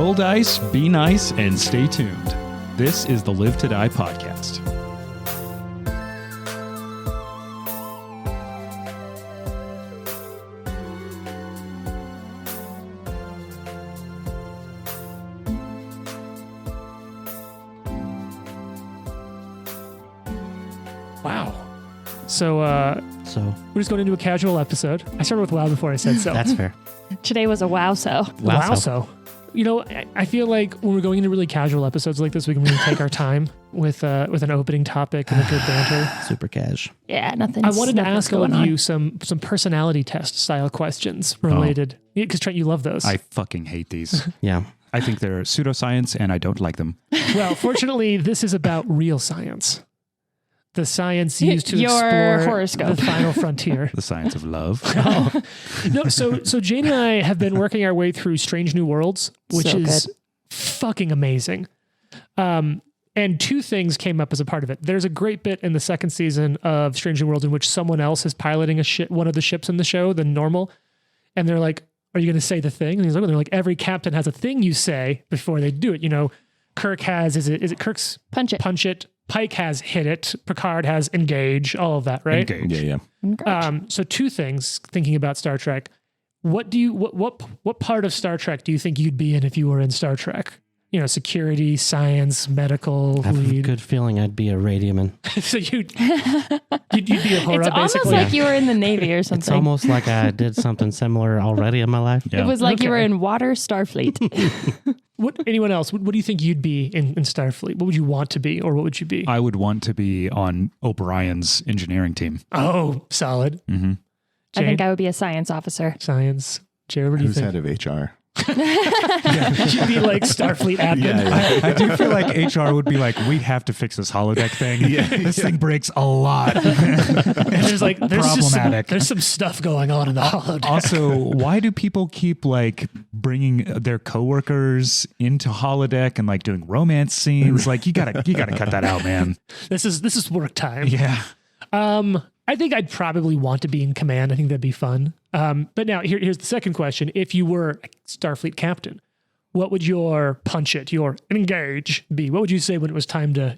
Roll dice, be nice, and stay tuned. This is the Live to Die podcast. Wow. So we're just going into a casual episode. I started with wow before I said so. That's fair. Today was a wow-so. Wow-so. You know, I feel like when we're going into really casual episodes like this, we can really take our time with an opening topic and a good banter. Super cash. Yeah, nothing. I wanted to ask all of you some personality test style questions related. Because Trent, you love those. I fucking hate these. Yeah. I think they're pseudoscience and I don't like them. Well, fortunately, this is about real science. The science used to Your explore horoscope. the final frontier. The science of love. Oh. No, so Jane and I have been working our way through Strange New Worlds, which So is good. fucking amazing. And two things came up as a part of it. There's a great bit in the second season of Strange New Worlds in which someone else is piloting one of the ships in the show than normal. And they're like, are you going to say the thing? And he's like, they're like, every captain has a thing you say before they do it. You know, Kirk has, is it Kirk's Punch it. Punch it. Pike has hit it. Picard has engage, all of that, right? Engage. Yeah. So two things thinking about Star Trek. What part of Star Trek do you think you'd be in if you were in Star Trek? You know, security, science, medical I have a lead. good feeling I'd be a radioman. So you'd be a horror, It's almost basically. like you were in the Navy or something. It's almost like I did something similar already in my life. Yeah. It was like you were Okay. in Water Starfleet. Anyone else? What do you think you'd be in Starfleet? What would you want to be, or what would you be? I would want to be on O'Brien's engineering team. Oh, solid. Mm-hmm. I think I would be a science officer. Science. Jared, what do you Who's think? head of HR? You'd be like Starfleet admin. I do feel like HR would be like, we have to fix this holodeck thing. This thing breaks a lot. And there's Problematic. There's some stuff going on in the holodeck. Also, why do people keep like bringing their coworkers into holodeck and like doing romance scenes? Like you gotta cut that out, man. This is work time. Yeah. I think I'd probably want to be in command. I think that'd be fun. But now here's the second question. If you were a Starfleet captain, what would your punch it, your engage be? What would you say when it was time to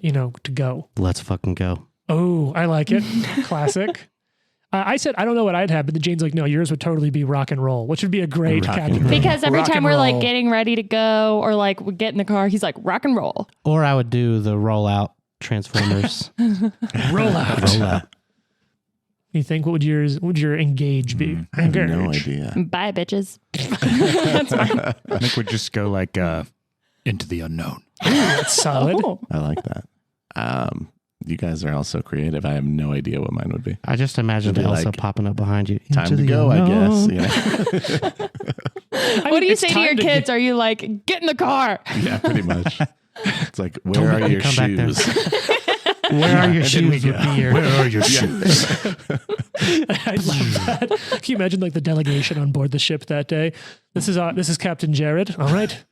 go? Let's fucking go. Oh, I like it. Classic. I said, I don't know what I'd have, but the Jane's like, no, yours would totally be rock and roll, which would be a great Rock and captain. roll. Because every Rock time and we're like roll. getting ready to go or like we get in the car, he's like, rock and roll. Or I would do the rollout Transformers. roll out. rollout. You think what would your engage be? I have no Engage. idea. Bye, bitches. That's fine. I think we'd just go like into the unknown. That's solid. Oh. I like that. You guys are all so creative. I have no idea what mine would be. I just imagined It'd be Elsa like, popping up behind you. Time Into to the go, unknown. I guess. Yeah, What do you it's say to time your to kids? Are you like, get in the car? yeah, pretty much. It's like, Don't where make are me your come back there. shoes? Where are your And then we shoes? Would go, be your, where are your shoes? I love that. Can you imagine like the delegation on board the ship that day? This is Captain Jared. All right.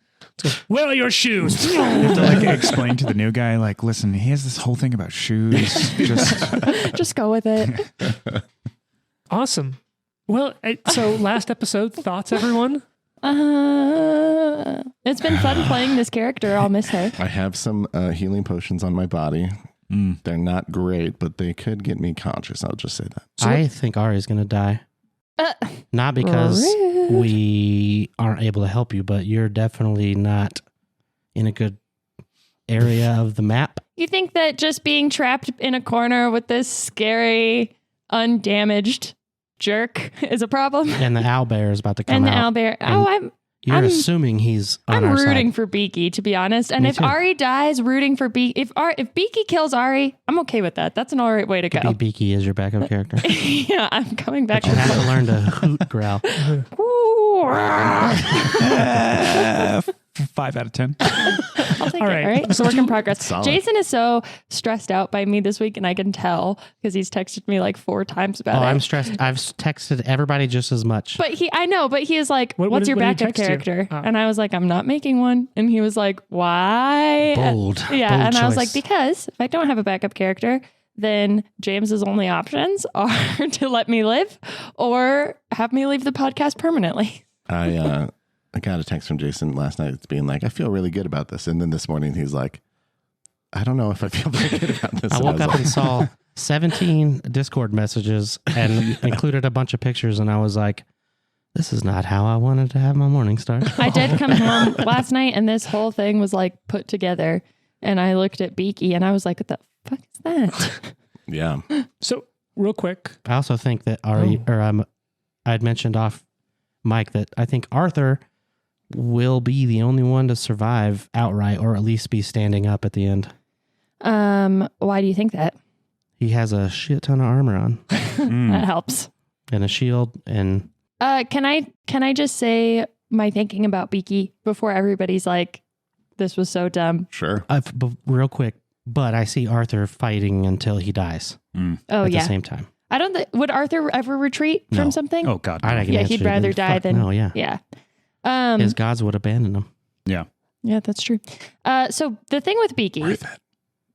Let's go. Where are your shoes? You have to like explain to the new guy, like, listen, he has this whole thing about shoes. Just go with it. Awesome. Well, so last episode, thoughts, everyone? It's been fun playing this character. I'll miss her. I have some healing potions on my body. They're not great, but they could get me conscious. I'll just say that. I think Ari's going to die. Not because rude. we aren't able to help you, but you're definitely not in a good area of the map. You think that just being trapped in a corner with this scary, undamaged jerk is a problem? And the owlbear is about to come And the out. owlbear. And Oh, You're I'm- assuming he's on I'm our rooting side. for Beaky, to be honest. And Me if too. Ari dies, rooting for Beaky. If Beaky kills Ari, I'm okay with that. That's an all right way to go. Beaky is your backup character. Yeah, I'm coming back You to have to learn to hoot growl. Ooh, rah. 5 out of 10. I'll take All it. right. All right. It's a work in progress. Solid. Jason is so stressed out by me this week, and I can tell because he's texted me like 4 times about Oh, it. I'm stressed. I've texted everybody just as much. But I know, but he is like, What what's did- your what did he backup text you? character? Oh. And I was like, I'm not making one. And he was like, why? Bold. Yeah. Bold And I was like, choice. because if I don't have a backup character, then James's only options are to let me live or have me leave the podcast permanently. I I got a text from Jason last night. It's being like, I feel really good about this. And then this morning he's like, I don't know if I feel very good about this. I woke up like, and saw 17 Discord messages and included a bunch of pictures. And I was like, this is not how I wanted to have my morning start. I did come home last night and this whole thing was like put together. And I looked at Beaky and I was like, what the fuck is that? yeah. So real quick, I also think that I'd mentioned off mic that I think Arthur will be the only one to survive outright, or at least be standing up at the end. Why do you think that? He has a shit ton of armor on That helps. and a shield. And Can I just say my thinking about Beaky before everybody's like, this was so dumb? Sure. real quick, but I see Arthur fighting until he dies Oh at yeah. the same time. I don't think, would Arthur ever retreat from No. something? Oh God. I no. can Yeah, answer he'd you, rather die fuck than- no, yeah. Yeah. His gods would abandon him. Yeah. Yeah, that's true. So the thing with Beaky, Worth it.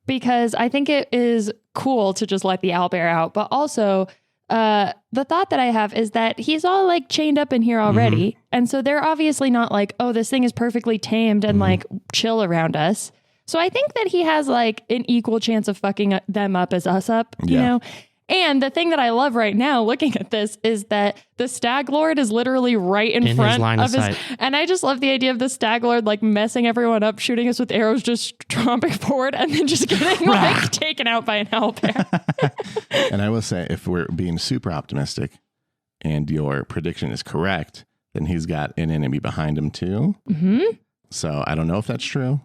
because I think it is cool to just let the owlbear out, but also the thought that I have is that he's all like chained up in here already. And so they're obviously not like, oh, this thing is perfectly tamed and like chill around us. So I think that he has like an equal chance of fucking them up as us up, you Yeah. know? And the thing that I love right now looking at this is that the Stag Lord is literally right in In his front line of of his. sight. And I just love the idea of the Stag Lord like messing everyone up, shooting us with arrows, just tromping forward and then just getting like taken out by an owlbear. And I will say, if we're being super optimistic and your prediction is correct, then he's got an enemy behind him too. Mm-hmm. So I don't know if that's true,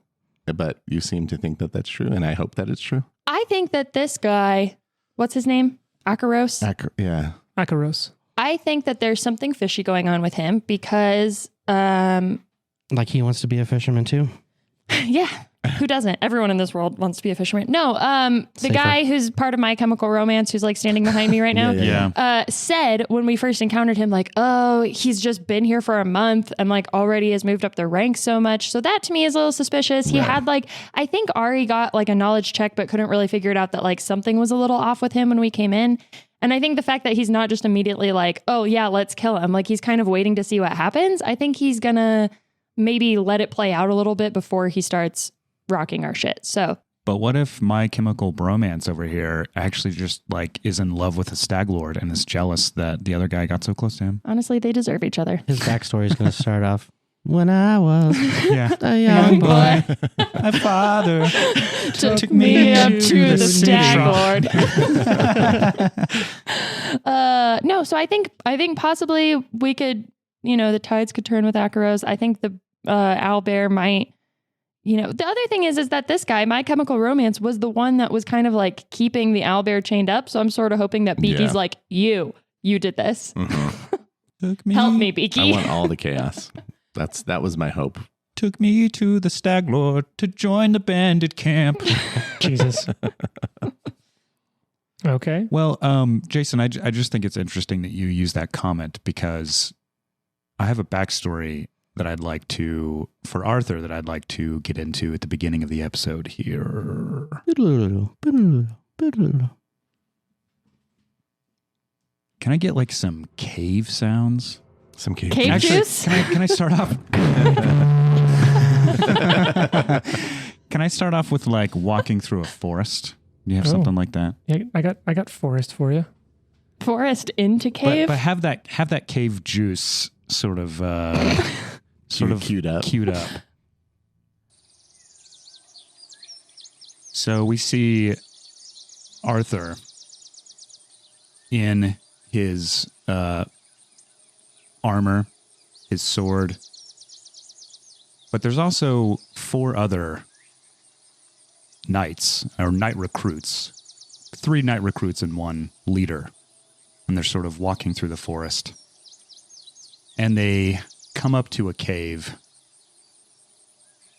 but you seem to think that that's true. And I hope that it's true. I think that this guy, what's his name? Akaros? Yeah. Akaros. I think that there's something fishy going on with him because, Like he wants to be a fisherman too. yeah, who doesn't? Everyone in this world wants to be a fisherman. No, the Safer. guy who's part of My Chemical Romance, who's like standing behind me right now, Yeah. said when we first encountered him, like, oh, he's just been here for a month and like already has moved up the ranks so much. So that to me is a little suspicious. He had like, I think Ari got like a knowledge check, but couldn't really figure it out that like something was a little off with him when we came in. And I think the fact that he's not just immediately like, oh yeah, let's kill him. Like he's kind of waiting to see what happens. I think he's gonna maybe let it play out a little bit before he starts rocking our shit. So But what if My Chemical Bromance over here actually just like is in love with a Stag Lord and is jealous that the other guy got so close to him? honestly, they deserve each other. His backstory is going to start off when I was Yeah. a young boy. My father Took me up to the Stag Lord. No, so I think possibly we could, the tides could turn with Akaros. I think the owlbear might, the other thing is that this guy, My Chemical Romance, was the one that was kind of like keeping the owlbear chained up. So I'm sort of hoping that Beaky's Yeah. like, you did this. took me, Help me, Beaky. I want all the chaos. That was my hope. took me to the Stag Lord to join the bandit camp. Jesus. Okay. Well, Jason, I just think it's interesting that you use that comment because I have a backstory that I'd like to, for Arthur, that I'd like to get into at the beginning of the episode here. Can I get like some cave sounds? Some cave. Cave Actually, juice? can I start off? Can I start off with like walking through a forest? Do you have Oh. something like that? Yeah, I got forest for you. Forest into cave? But have that cave juice sort of Queued up. Queued up. So we see Arthur in his armor, his sword. But there's also 4 other knights, or knight recruits. 3 knight recruits and 1 leader. And they're sort of walking through the forest. And they come up to a cave.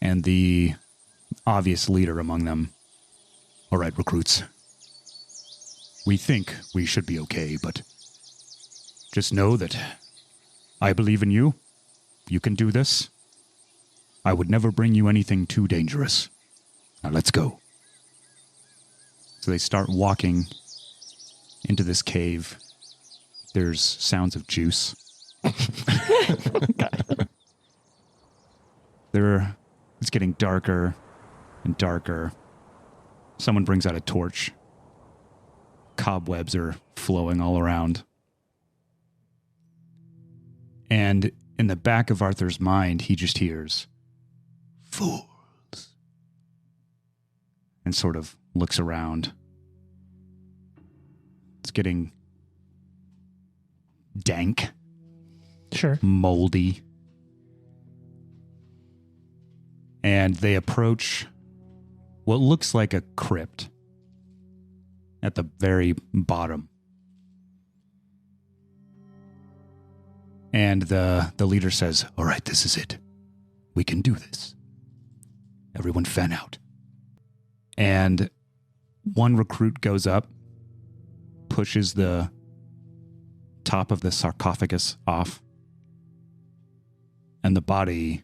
And the obvious leader among them, all right, recruits. We think we should be okay, but just know that I believe in you. You can do this. I would never bring you anything too dangerous. Now let's go. So they start walking into this cave. There's sounds of juice. It's getting darker and darker. Someone brings out a torch. Cobwebs are flowing all around. And in the back of Arthur's mind, he just hears, "Fools," and sort of looks around. It's getting dank, Sure. moldy. And they approach what looks like a crypt at the very bottom. And the leader says, "All right, this is it. We can do this. Everyone fan out." And one recruit goes up, pushes the top of the sarcophagus off, and the body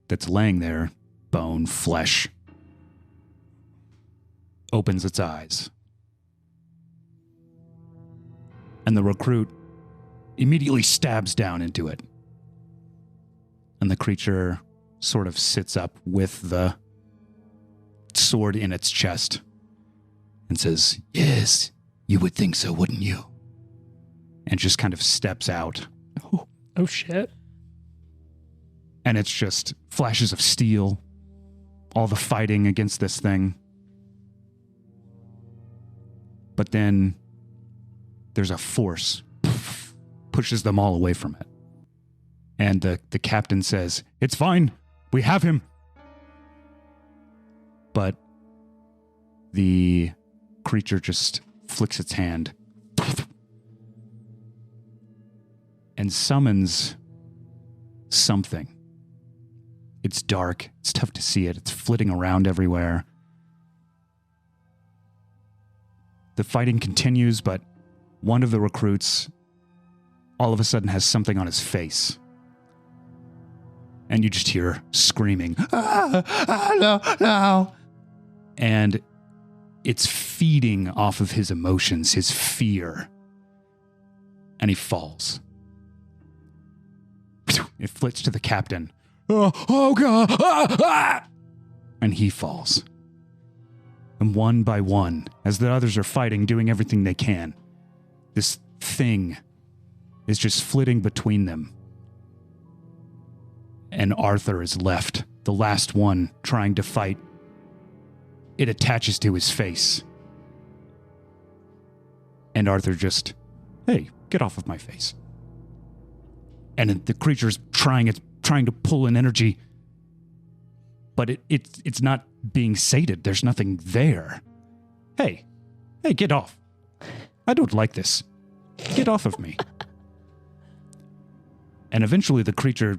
that's laying there, bone, flesh, opens its eyes. And the recruit immediately stabs down into it. And the creature sort of sits up with the sword in its chest and says, "Yes, you would think so, wouldn't you?" And just kind of steps out. Oh shit. And it's just flashes of steel, all the fighting against this thing. But then there's a force, pushes them all away from it. And the captain says, "It's fine, we have him." But the creature just flicks its hand and summons something. It's dark, it's tough to see it, it's flitting around everywhere. The fighting continues, but one of the recruits all of a sudden has something on his face. And you just hear screaming, no. And it's feeding off of his emotions, his fear. And he falls. It flits to the captain. Oh God! And he falls. And one by one, as the others are fighting, doing everything they can, this thing is just flitting between them. And Arthur is left, the last one, trying to fight. It attaches to his face. And Arthur just, "Hey, get off of my face." And the creature's trying to pull in energy, but it's not being sated. There's nothing there. Hey, get off. I don't like this. Get off of me. And eventually the creature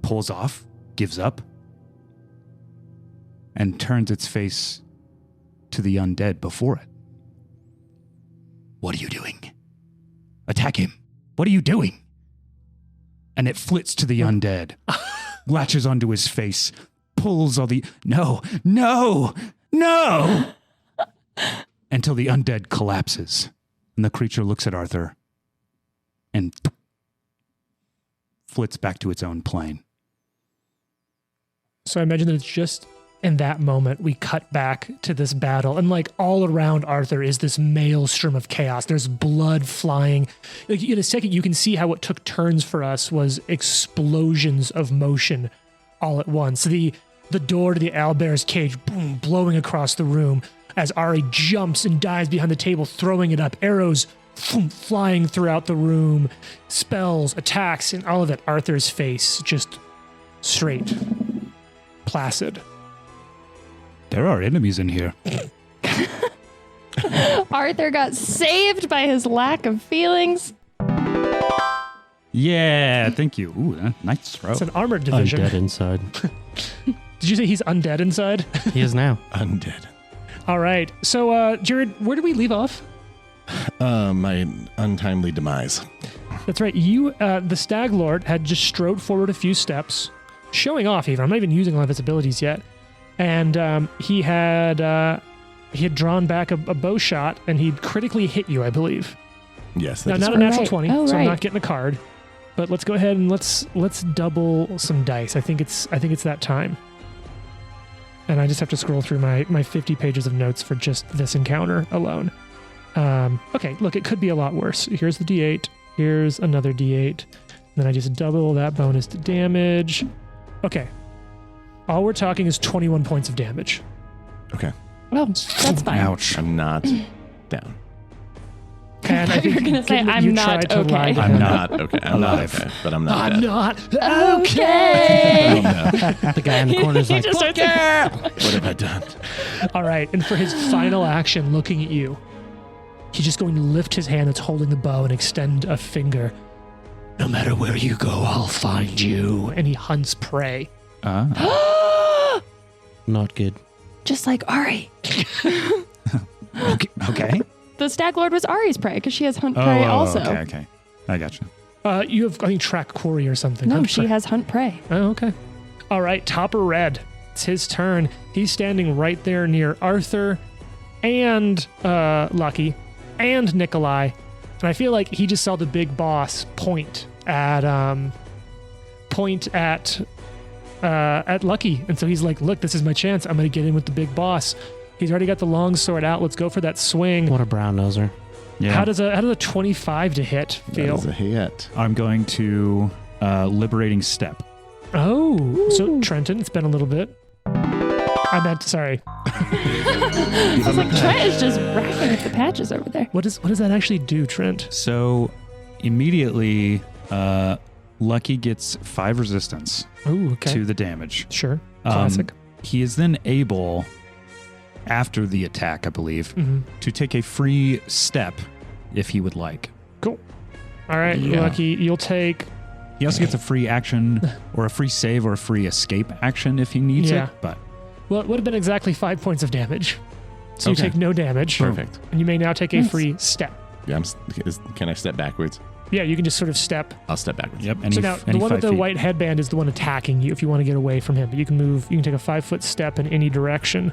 pulls off, gives up, and turns its face to the undead before it. "What are you doing? Attack him. What are you doing?" And it flits to the undead, latches onto his face, pulls all the... No! Until the undead collapses. And the creature looks at Arthur and flits back to its own plane. So I imagine that it's just in that moment we cut back to this battle, and like all around Arthur is this maelstrom of chaos. There's blood flying. Like in a second you can see how what took turns for us was explosions of motion all at once. The door to the owlbear's cage, boom, blowing across the room as Ari jumps and dives behind the table, throwing it up. Arrows flying throughout the room, spells, attacks, and all of it. Arthur's face just straight, placid. There are enemies in here. Arthur got saved by his lack of feelings. Yeah, thank you. Ooh, nice throw. It's an armored division. Undead inside. Did you say he's undead inside? He is now. Undead. All right. So, Jared, where did we leave off? My untimely demise. That's right. You, the Stag Lord, had just strode forward a few steps, showing off even. I'm not even using a lot of his abilities yet. And he had drawn back a bow shot, and he'd critically hit you, I believe. Yes. Now, That is not a correct. natural Right. 20, Oh, so I'm right. not getting a card. But let's go ahead and let's double some dice. I think it's that time. And I just have to scroll through my 50 pages of notes for just this encounter alone. Okay, look, it could be a lot worse. Here's the D8. Here's another D8. Then I just double that bonus to damage. Okay. All we're talking is 21 points of damage. Okay. Well, that's fine. Ouch. I'm not down. And I think you were going to say, given that I'm you not tried to lie okay. to I'm him- not okay. I'm not Alive. okay, but I'm not I'm dead. not Okay. Oh, no. The guy in the corner is He like, just starts What have I done? All right, and for his final action, looking at you, he's just going to lift his hand that's holding the bow and extend a finger. No matter where you go, I'll find you. And he hunts prey. not good. Just like Ari. Okay. The Stag Lord was Ari's prey because she has hunt prey also. Okay. I gotcha. You have, I think, track quarry or something. No, Hunt she prey. has hunt prey. Oh, okay. All right, Topper Red. It's his turn. He's standing right there near Arthur and Lucky and Nikolai. And I feel like he just saw the big boss point at Lucky. And so he's like, look, this is my chance. I'm going to get in with the big boss. He's already got the long sword out. Let's go for that swing. What a brown noser. Yeah. How does a 25 to hit feel? That is a hit. I'm going to liberating step. Oh, so Trenton, it's been a little bit. I meant, sorry. I was like, Trent is just racking up the patches over there. What does that actually do, Trent? So immediately, Lucky gets 5 resistance Oh, okay. to the damage. Sure. Classic. He is then able, after the attack, I believe, Mhm. to take a free step if he would like. All right, Yeah. Lucky, you'll take. He also gets a free action or a free save or a free escape action if he needs Yeah. it. But Well, it would have been exactly 5 points of damage. So Okay. you take no damage. Perfect. And you may now take a Nice. free step. Yeah, can I step backwards? Yeah, you can just sort of step. I'll step backwards. yep. So now, the one with the 5 feet. white headband is the one attacking you if you want to get away from him. But you can move, you can take a 5-foot step in any direction.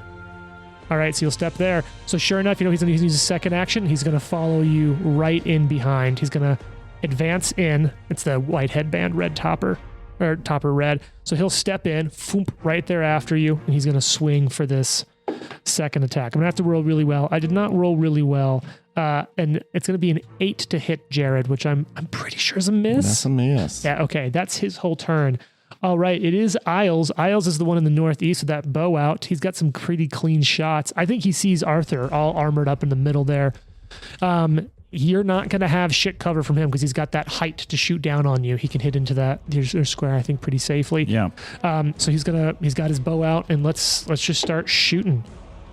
All right, so you'll step there. So sure enough, he's going to use his second action. He's going to follow you right in behind. He's going to advance in. It's the white headband, red topper, or topper red. So he'll step in, foomp, right there after you, and he's going to swing for this second attack. I'm going to have to roll really well. I did not roll really well, and it's going to be an 8 to hit Jared, which I'm pretty sure is a miss. That's a miss. Yeah, okay, that's his whole turn. All right, it is Isles. Isles is the one in the northeast with that bow out. He's got some pretty clean shots. I think he sees Arthur all armored up in the middle there. You're not going to have shit cover from him because he's got that height to shoot down on you. He can hit into that your square, I think, pretty safely. Yeah. So he's got his bow out, and let's just start shooting.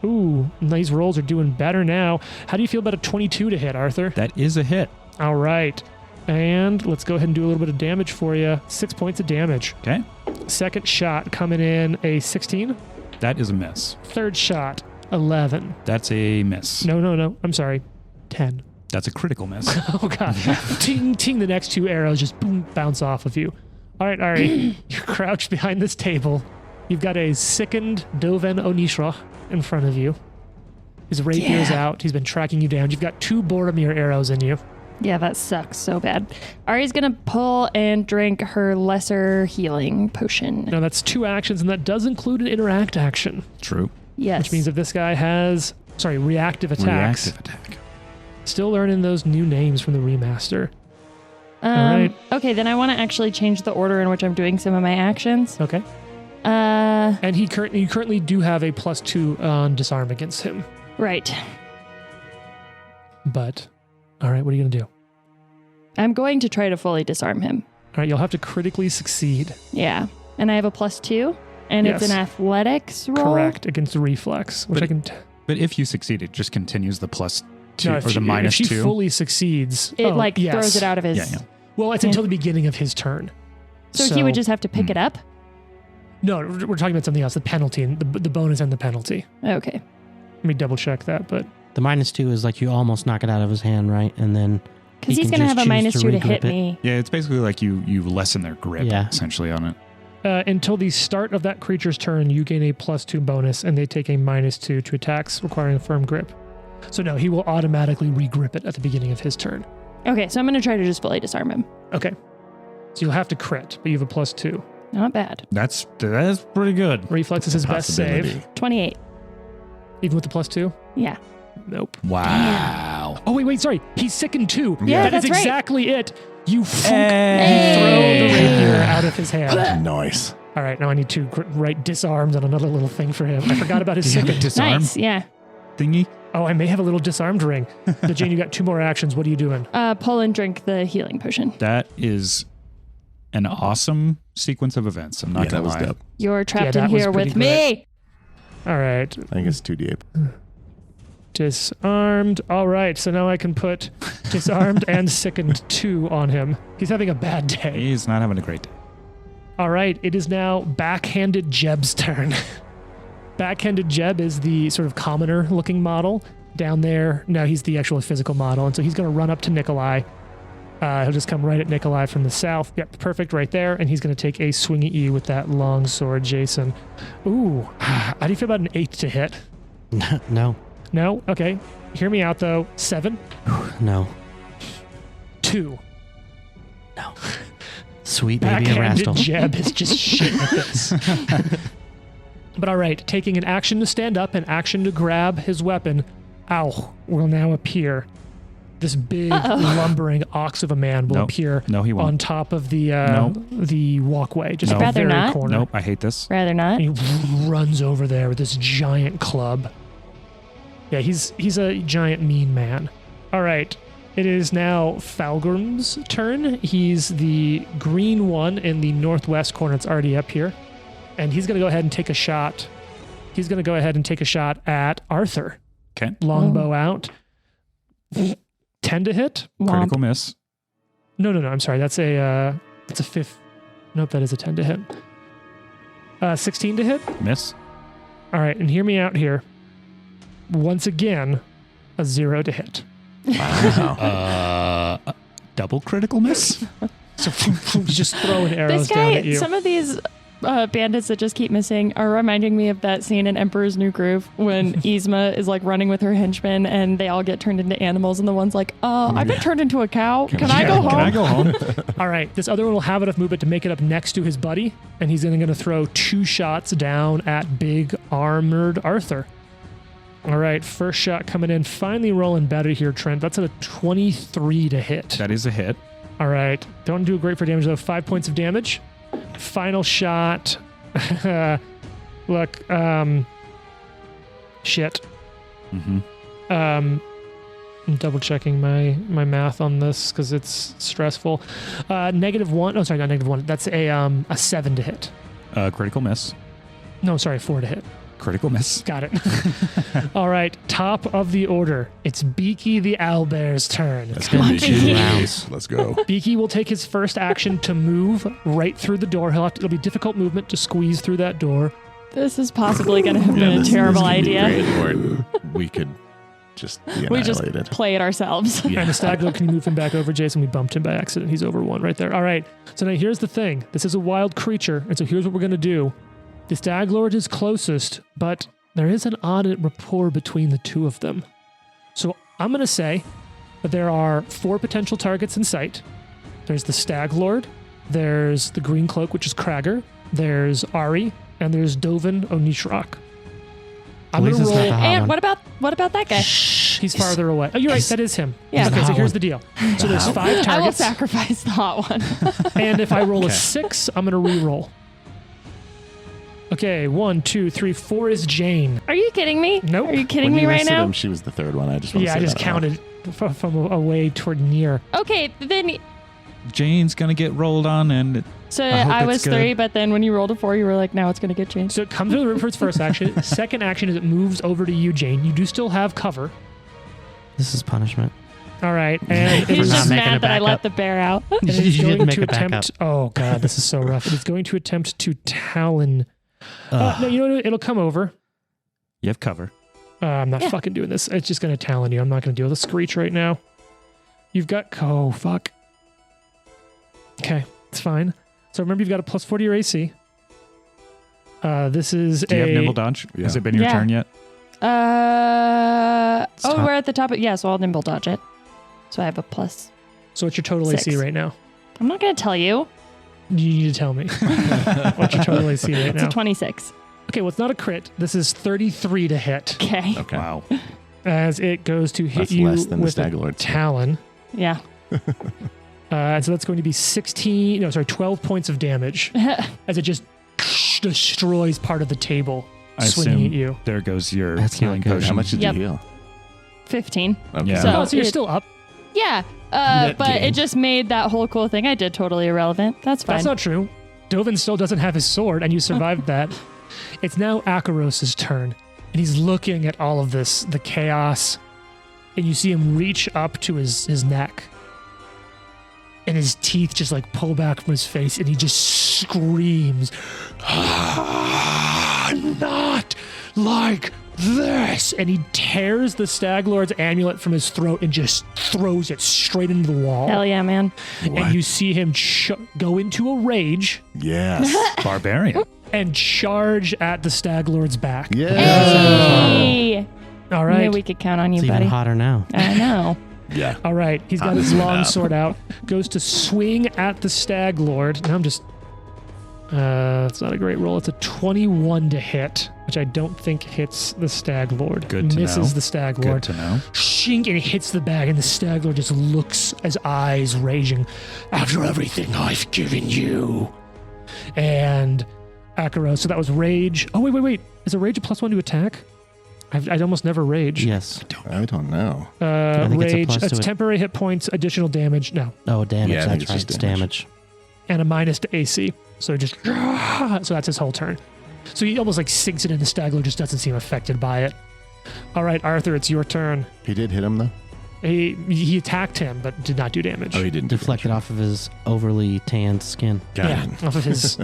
Ooh, these rolls are doing better now. How do you feel about a 22 to hit, Arthur? That is a hit. All right. And let's go ahead and do a little bit of damage for you. 6 points of damage. Okay. Second shot coming in a 16. That is a miss. Third shot, 11. That's a miss. No. I'm sorry. 10. That's a critical miss. Oh, God. ting, ting. The next 2 arrows just boom, bounce off of you. All right, Ari. You're crouched behind this table. You've got a sickened Doven Onishra in front of you. His rapier's out. He's been tracking you down. You've got 2 Boromir arrows in you. Yeah, that sucks so bad. Ari's going to pull and drink her lesser healing potion. Now, that's 2 actions, and that does include an interact action, True. Yes. which means if this guy has, reactive attacks, Reactive attack. still learning those new names from the remaster. All right. Okay, then I want to actually change the order in which I'm doing some of my actions. Okay. And you currently do have a +2 on disarm against him. Right. But, all right, what are you going to do? I'm going to try to fully disarm him. All right, you'll have to critically succeed. Yeah. And I have a +2, and it's Yes. an athletics roll. Correct, against the reflex, which But I can... But if you succeed, it just continues the +2 No, or if the she, -2. if she fully succeeds... It yes. throws it out of his... Yeah. Well, it's until the beginning of his turn. So he would just have to pick it up? No, we're talking about something else, the penalty, the bonus and the penalty. Okay. Let me double check that, but... The -2 is like you almost knock it out of his hand, right? And then Because he he's can going to just have a choose -2 to regrip hit it. me. Yeah, it's basically like you lessen their grip Yeah. essentially on it. Until the start of that creature's turn, you gain a +2 bonus, and they take a -2 to attacks requiring a firm grip. So no, he will automatically regrip it at the beginning of his turn. Okay, so I'm going to try to just fully disarm him. Okay. So you'll have to crit, but you have a +2. Not bad. That's pretty good. Reflex is his best Possibility. save. 28. Even with the +2? Yeah. Nope. Wow. Oh, wait, sorry. He's sickened too. Yeah, That is that's right. exactly it. You throw Hey. the rapier out of his hand. Nice. All right, now I need to write disarmed on another little thing for him. I forgot about his sickened. Disarm Nice. Yeah. thingy. Oh, I may have a little disarmed ring. But Jane, you got 2 more actions. What are you doing? Pull and drink the healing potion. That is an awesome sequence of events. I'm not Yeah, that gonna was lie. dope. You're trapped that in was here pretty with me. All right, I think it's 2d8. disarmed. All right, so now I can put disarmed and sickened 2 on him. He's having a bad day. He's not having a great day. All right, it is now backhanded Jeb's turn. Backhanded Jeb is the sort of commoner looking model down there. No, he's the actual physical model. And so he's going to run up to Nikolai. He'll just come right at Nikolai from the south. Yep, perfect right there. And he's going to take a swing at you with that long sword, Jason. Ooh, how do you feel about an 8 to hit? No. No? Okay. Hear me out though. 7, No. 2. Sweet baby Backhanded Erastil. Jeb is just shit at this. But all right, taking an action to stand up and action to grab his weapon, will now appear. This big, lumbering ox of a man will Nope. appear No, he won't. on top of the Nope. the walkway, just Nope. at the Rather very not. corner. Nope, I hate this. Rather not. And he runs over there with this giant club. Yeah, he's a giant mean man. All right. It is now Falgrim's turn. He's the green one in the northwest corner. It's already up here. And he's going to go ahead and take a shot. He's going to go ahead and take a shot at Arthur. Okay. Longbow out. 10 to hit? Critical miss. No. I'm sorry. That's a 5th. Nope, that is a 10 to hit. 16 to hit? Miss. All right, and hear me out here. Once again, a 0 to hit. Wow. Double critical miss. So he's just throwing arrows This down guy, at you. some of these bandits that just keep missing are reminding me of that scene in Emperor's New Groove when Yzma is like running with her henchmen and they all get turned into animals and the one's like, I've been turned into a cow. Can I go home? Can I go home? All right, this other one will have enough movement to make it up next to his buddy, and he's going to throw 2 shots down at big armored Arthur. All right, first shot coming in. Finally rolling better here, Trent. That's a 23 to hit. That is a hit. All right, don't do great for damage though. 5 points of damage. Final shot. Look, shit. Mm-hmm. I'm double checking my math on this because it's stressful. -1. Oh, sorry, not -1. That's a 7 to hit. Critical miss. No, sorry, 4 to hit. Critical miss. Got it. All right, top of the order. It's Beaky the owlbear's turn. That's Come gonna on, be two Beaky. rounds. Let's go. Beaky will take his first action to move right through the door. It'll be difficult movement to squeeze through that door. This is possibly going to have been a this terrible could be idea. great, or we could just be We just annihilated. play it ourselves. And the stag lord, can you move him back over, Jason? We bumped him by accident. He's over 1 right there. All right. So now here's the thing. This is a wild creature, and so here's what we're going to do. The stag lord is closest, but there is an odd rapport between the two of them. So I'm going to say that there are 4 potential targets in sight. There's the stag lord, there's the green cloak, which is Krager, there's Ari, and there's Dovin Onishrak. I'm going to Lisa's not roll. the hot And one. what about that guy? He's farther away. Oh, you're right. That is him. Yeah. Okay, The so hot here's one. the deal. So there's 5 I will targets. sacrifice the hot one. And if I roll a Okay. 6, I'm going to re-roll. Okay, 1, 2, 3, 4 is Jane. Are you kidding me? Nope. Are you kidding When me you right listed now? him, she was the third one. I just want Yeah, to I say just that out loud. counted from away toward near. Okay, then Jane's gonna get rolled on, and so I hope I it's was good. 3, but then when you rolled a 4, you were like, now it's going to get changed. So it comes to the room for its first action. Second action is it moves over to you, Jane. You do still have cover. This is punishment. All right, and it For He's is, not just making mad it that I back let up. the bear out. it is You didn't going make to it back attempt. Oh god, this is so rough. It is going to attempt to talon. No, you know what? It'll come over. you have cover. I'm not Yeah. fucking doing this. It's just going to talon you. I'm not going to deal with a screech right now. You've got... Oh, fuck. Okay, it's fine. So remember, you've got a +4 to your AC. This is Do you have nimble dodge? Has it been your Yeah. turn yet? Stop. We're at the top. Yeah, so I'll nimble dodge it. So I have a plus. So what's your total 6. AC right now? I'm not going to tell you. You need to tell me what you totally see right It's now. a 26. Okay, well, it's not a crit. This is 33 to hit Okay. Okay. Wow. as it goes to hit That's you less than the with Stag a Lord. talon. Yeah. And so that's going to be 12 points of damage as it just destroys part of the table, I swinging assume at you. there goes your That's not healing good. potion. How much did Yep. you heal? 15. Okay. Yeah. So, you're it- still up. Yeah. Net But gain. it just made that whole cool thing I did totally irrelevant. That's fine. That's not true. Dovin still doesn't have his sword, and you survived that. It's now Akaros' turn, and he's looking at all of this, the chaos, and you see him reach up to his neck, and his teeth just like pull back from his face, and he just screams, "Not like this!" And he tears the Stag Lord's amulet from his throat and just throws it straight into the wall. Hell yeah, man. And you see him go into a rage Yes. Barbarian. and charge at the Stag Lord's back. Yeah. Hey! All Knew right. we could count on you, It's buddy. even hotter now. I know. Yeah. All right. He's got Hot his sword long up. sword out. Goes to swing at the Stag Lord. Now I'm just. It's not a great roll. It's a 21 to hit, which I don't think hits the Stag Lord. Good to Misses know. the Stag Good Lord. to know. Shink, and it hits the bag, and the Stag Lord just looks, his eyes raging. After everything I've given you. And Akaros, so that was rage. Oh, wait. Is a rage a +1 to attack? I'd almost never rage. Yes. I don't know. I think it's a Rage, plus it's to it. temporary hit points, additional damage. No. Oh, damage. Yeah, I think That's it's right. just It's damage. damage. And a minus to AC. So just so that's his whole turn. So he almost like sinks it in the Stag Lord, just doesn't seem affected by it. All right, Arthur, it's your turn. He did hit him though. He attacked him, but did not do damage. Oh, he didn't. do Deflected off of his overly tanned skin. Got yeah, it. off of his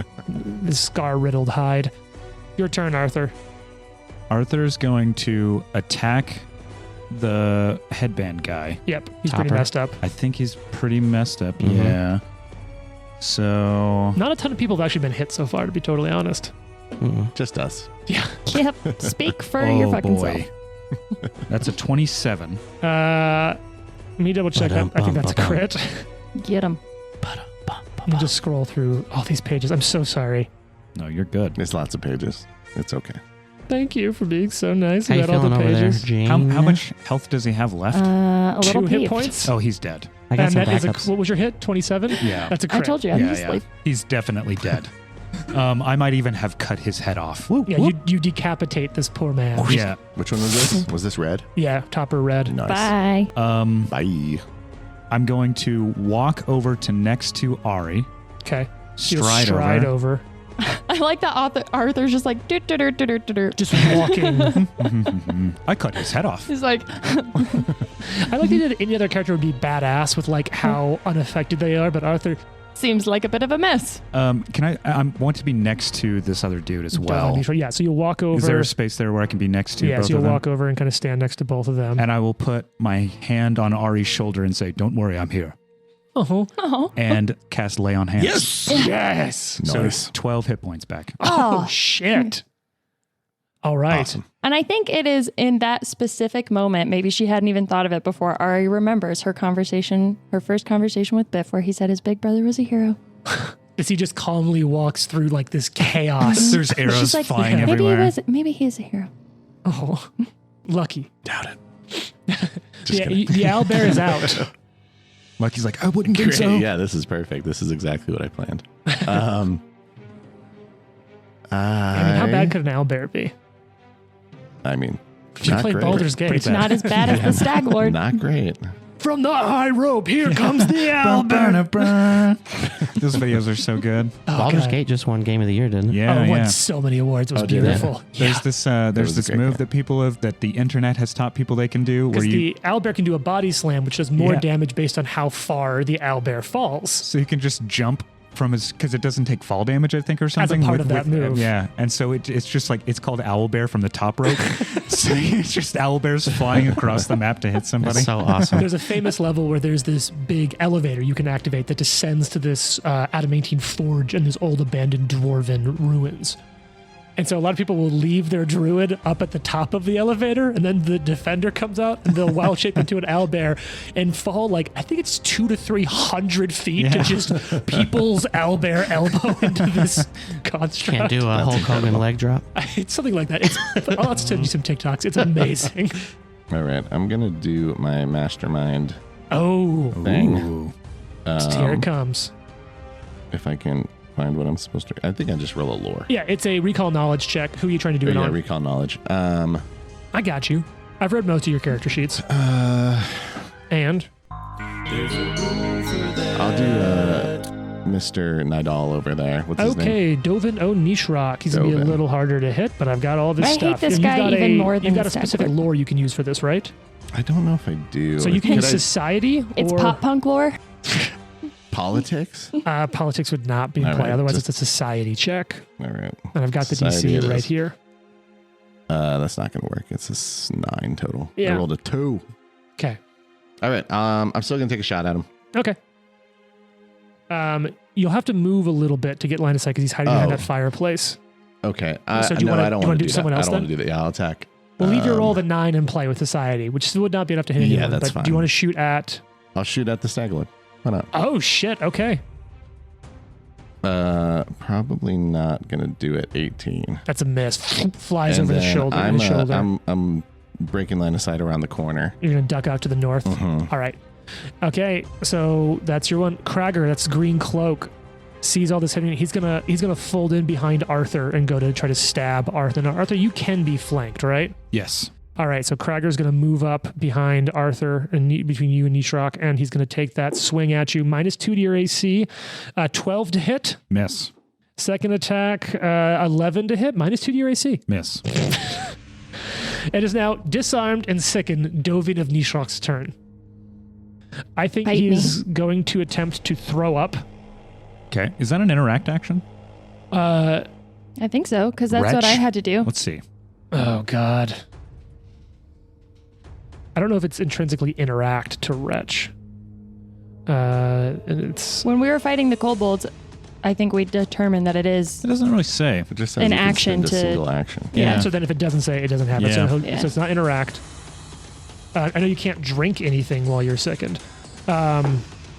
scar-riddled hide. Your turn, Arthur. Arthur's going to attack the headband guy. Yep, he's pretty Topper. messed up. I think he's pretty messed up. Mhm. Yeah. So Not a ton of people have actually been hit so far, to be totally honest. Mm-mm. Just us. Yeah. Yep. Speak for your fucking self. That's a 27. Let me double check. I think that's a Ba-dum-bum-bum-bum. crit. Get him. Let me just scroll through all these pages. I'm so sorry. No, you're good. There's lots of pages. It's okay. Thank you for being so nice How you about all feeling the over there, pages. Jane? How much health does he have left? A little 2 hit peeved. points. Oh, he's dead. I got And some that is backups. what was your hit? 27? Yeah. That's a I crit. told you, I'm just like, He's definitely dead. I might even have cut his head off. Yeah, you decapitate this poor man. Yeah. Which one was this? Was this red? Yeah, topper red. Nice. bye. Bye. I'm going to walk over to next to Ari, Okay. So you'll stride over. over. I like that Arthur's just like, "Do-do-do-do-do-do-do." Just walking. I cut his head off. He's like, I like that any other character would be badass with like how unaffected they are, but Arthur seems like a bit of a mess. Can I want to be next to this other dude as doesn't well. be sure. Yeah, so you'll walk over. Is there a space there where I can be next to yeah, both so you'll of them? walk over and kind of stand next to both of them. And I will put my hand on Ari's shoulder and say, "Don't worry, I'm here." Oh, Oh. And cast Lay on Hands. yes. Nice. So 12 hit points back. Oh, Oh. shit. All right. Awesome. And I think it is in that specific moment, maybe she hadn't even thought of it before. Ari remembers her first conversation with Biff, where he said his big brother was a hero. As he just calmly walks through like this chaos. There's arrows She's like, flying maybe everywhere. maybe he is a hero. Oh, lucky. Doubt it. Yeah, the owlbear is out. Lucky's like, I wouldn't think Great. so. Yeah, this is perfect. This is exactly what I planned. I mean, how bad could an owlbear be? I mean, She not played great. Baldur's Gate. Pretty bad. Not as bad as the Stag Lord. Not great. From the high rope, here comes the owlbear. Those videos are so good. Baldur's God. Gate just won Game of the Year, didn't it? Yeah, Oh, it yeah. won so many awards. It was Oh, did it? beautiful. Yeah. There's was this a great move game. that the internet has taught people they can do, where Because you the owlbear can do a body slam, which does more Yeah. damage based on how far the owlbear falls. so you can just jump from his, because it doesn't take fall damage, I think, or something. part of that move. Yeah, and so it's just like, it's called owlbear from the top rope. So it's just owlbears flying across the map to hit somebody. That's so awesome. There's a famous level where there's this big elevator you can activate that descends to this adamantine forge in this old abandoned dwarven ruins. And so a lot of people will leave their druid up at the top of the elevator, and then the defender comes out, and they'll wild shape into an owlbear and fall like, I think it's 200 to 300 feet to just people's owlbear elbow into this construct. Can't do a Hulk Hogan leg drop. It's something like that. I'll have to send you some TikToks. It's amazing. All right, I'm gonna do my mastermind Oh, thing. Ooh. here it comes. If I can find what I'm supposed to. I think I just roll a lore. Yeah, it's a recall knowledge check. Who are you trying to do it Yeah, on? recall knowledge. I got you. I've read most of your character sheets. And I'll do Mr. Nidal over there. What's his name? okay, Dovin O'Nishrock. He's gonna be a Dovin. little harder to hit, but I've got all this I hate stuff. this And guy even more You've than got a Stag specific Lord. lore you can use for this, right? I don't know if I do. So you can Could use I- society It's or pop punk lore. politics. politics would not be in All play. right, Otherwise, just- it's a society check. All right. And I've got the Society it DC right is. here. That's not gonna work. It's a 9 total. Yeah. I rolled a 2. Okay. All right. I'm still gonna take a shot at him. Okay. You'll have to move a little bit to get line of sight because he's hiding behind Oh. that fireplace. Okay. So do you no, wanna- I don't you wanna want do to do someone that. else I don't want then? to do that. Yeah, I'll attack. We'll leave your roll of a 9 in play with society, which still would not be enough to hit Yeah, anyone. that's but do you fine. want to shoot at? I'll shoot at the stag lord. Why not? Oh shit! Okay, Probably not gonna do it. 18. that's a miss. Flies And over the then shoulder. I'm breaking line of sight around the corner. You're gonna duck out to the north. Mhm. All right. Okay, so that's your one. Krager, that's green cloak. Sees all this heavy. He's gonna fold in behind Arthur and go to try to stab Arthur. Now, Arthur, you can be flanked, right? Yes. All right, so Krager's going to move up behind Arthur and between you and Nishrock, and he's going to take that swing at you. -2 to your AC, 12 to hit. Miss. Second attack, 11 to hit, -2 to your AC. Miss. It is now disarmed and sickened, Dovin of Nishrock's turn. I think Bite he's going to attempt to throw up. Okay. Is that an interact action? Uh, I think so, because that's what I Wretch. had to do. Let's see. oh, God. I don't know if it's intrinsically interact to Wretch. And it's... When we were fighting the kobolds, I think we determined that it is. It doesn't really say. It just says An you can action spend a to- single action. Yeah. Yeah. So then if it doesn't say, it doesn't happen. Yeah. So, Yeah. so it's not interact. I know you can't drink anything while you're sickened.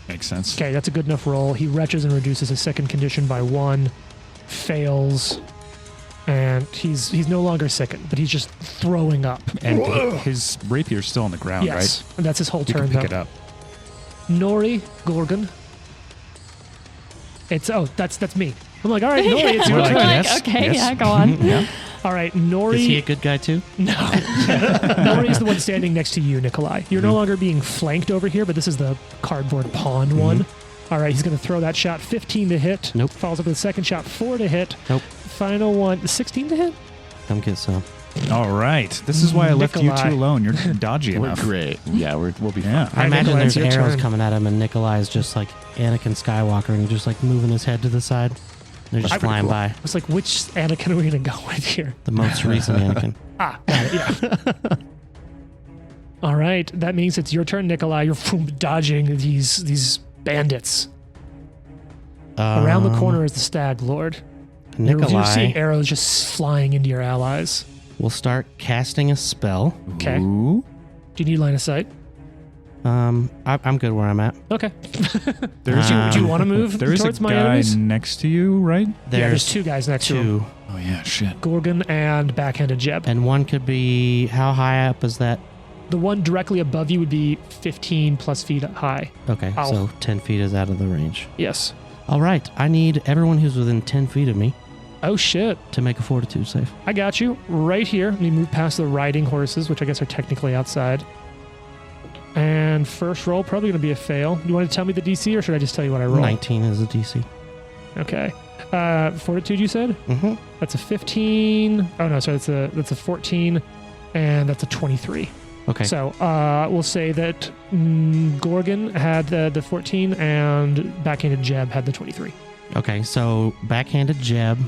Makes sense. Okay, that's a good enough roll. He retches and reduces his second condition by 1, fails, and he's no longer sickened, but he's just throwing up. And his rapier's still on the ground, Yes, and that's his whole right? You turn. can pick though. it up. Nori Gorgon. That's me. I'm like, all right, Nori, it's your We're like, turn. yes, okay, yes. yeah, go on. Yeah. All right, Nori. Is he a good guy too? No. Nori is the one standing next to you, Nikolai. You're no longer being flanked over here, but this is the cardboard pawn one. All right, he's going to throw that shot. 15 to hit. Nope. Follows up with a second shot. 4 to hit. Nope. Final one. 16 to hit? Come get some. All right. This is why I left you Nikolai. two alone. You're dodgy We're enough. great. Yeah, we'll be Yeah. I Hi, imagine Nikolai, there's it's your arrows turn. coming at him, and Nikolai's just like Anakin Skywalker, and just like moving his head to the side. They're just Pretty flying cool. by. I was like, which Anakin are we going to go with here? The most recent Anakin. Ah, got it, yeah. All right, that means it's your turn, Nikolai. You're dodging these bandits. Around the corner is the Stag Lord. You're seeing Nikolai arrows just flying into your allies. will start casting a spell. Okay. Ooh. Do you need line of sight? I'm good where I'm at. Okay. There's, Do you want to move there is towards a my guy enemies? next to you, right? Yeah, there's 2 guys next to him. 2, Oh, yeah. Shit. Gorgon and backhanded Jeb. and one could be how high up is that? The one directly above you would be 15 plus feet high. Okay, Ow. so 10 feet is out of the range. Yes. All right, I need everyone who's within 10 feet of me Oh, shit. to make a fortitude save. I got you. Right here. Let me move past the riding horses, which I guess are technically outside. And first roll, probably going to be a fail. You want to tell me the DC, or should I just tell you what I roll? 19 is a DC. Okay. Fortitude, you said? Mm-hmm. That's a 15. Oh, no, sorry. That's a 14. And that's a 23. Okay. So we'll say that Gorgon had the 14 and backhanded Jeb had the 23. Okay, so backhanded jab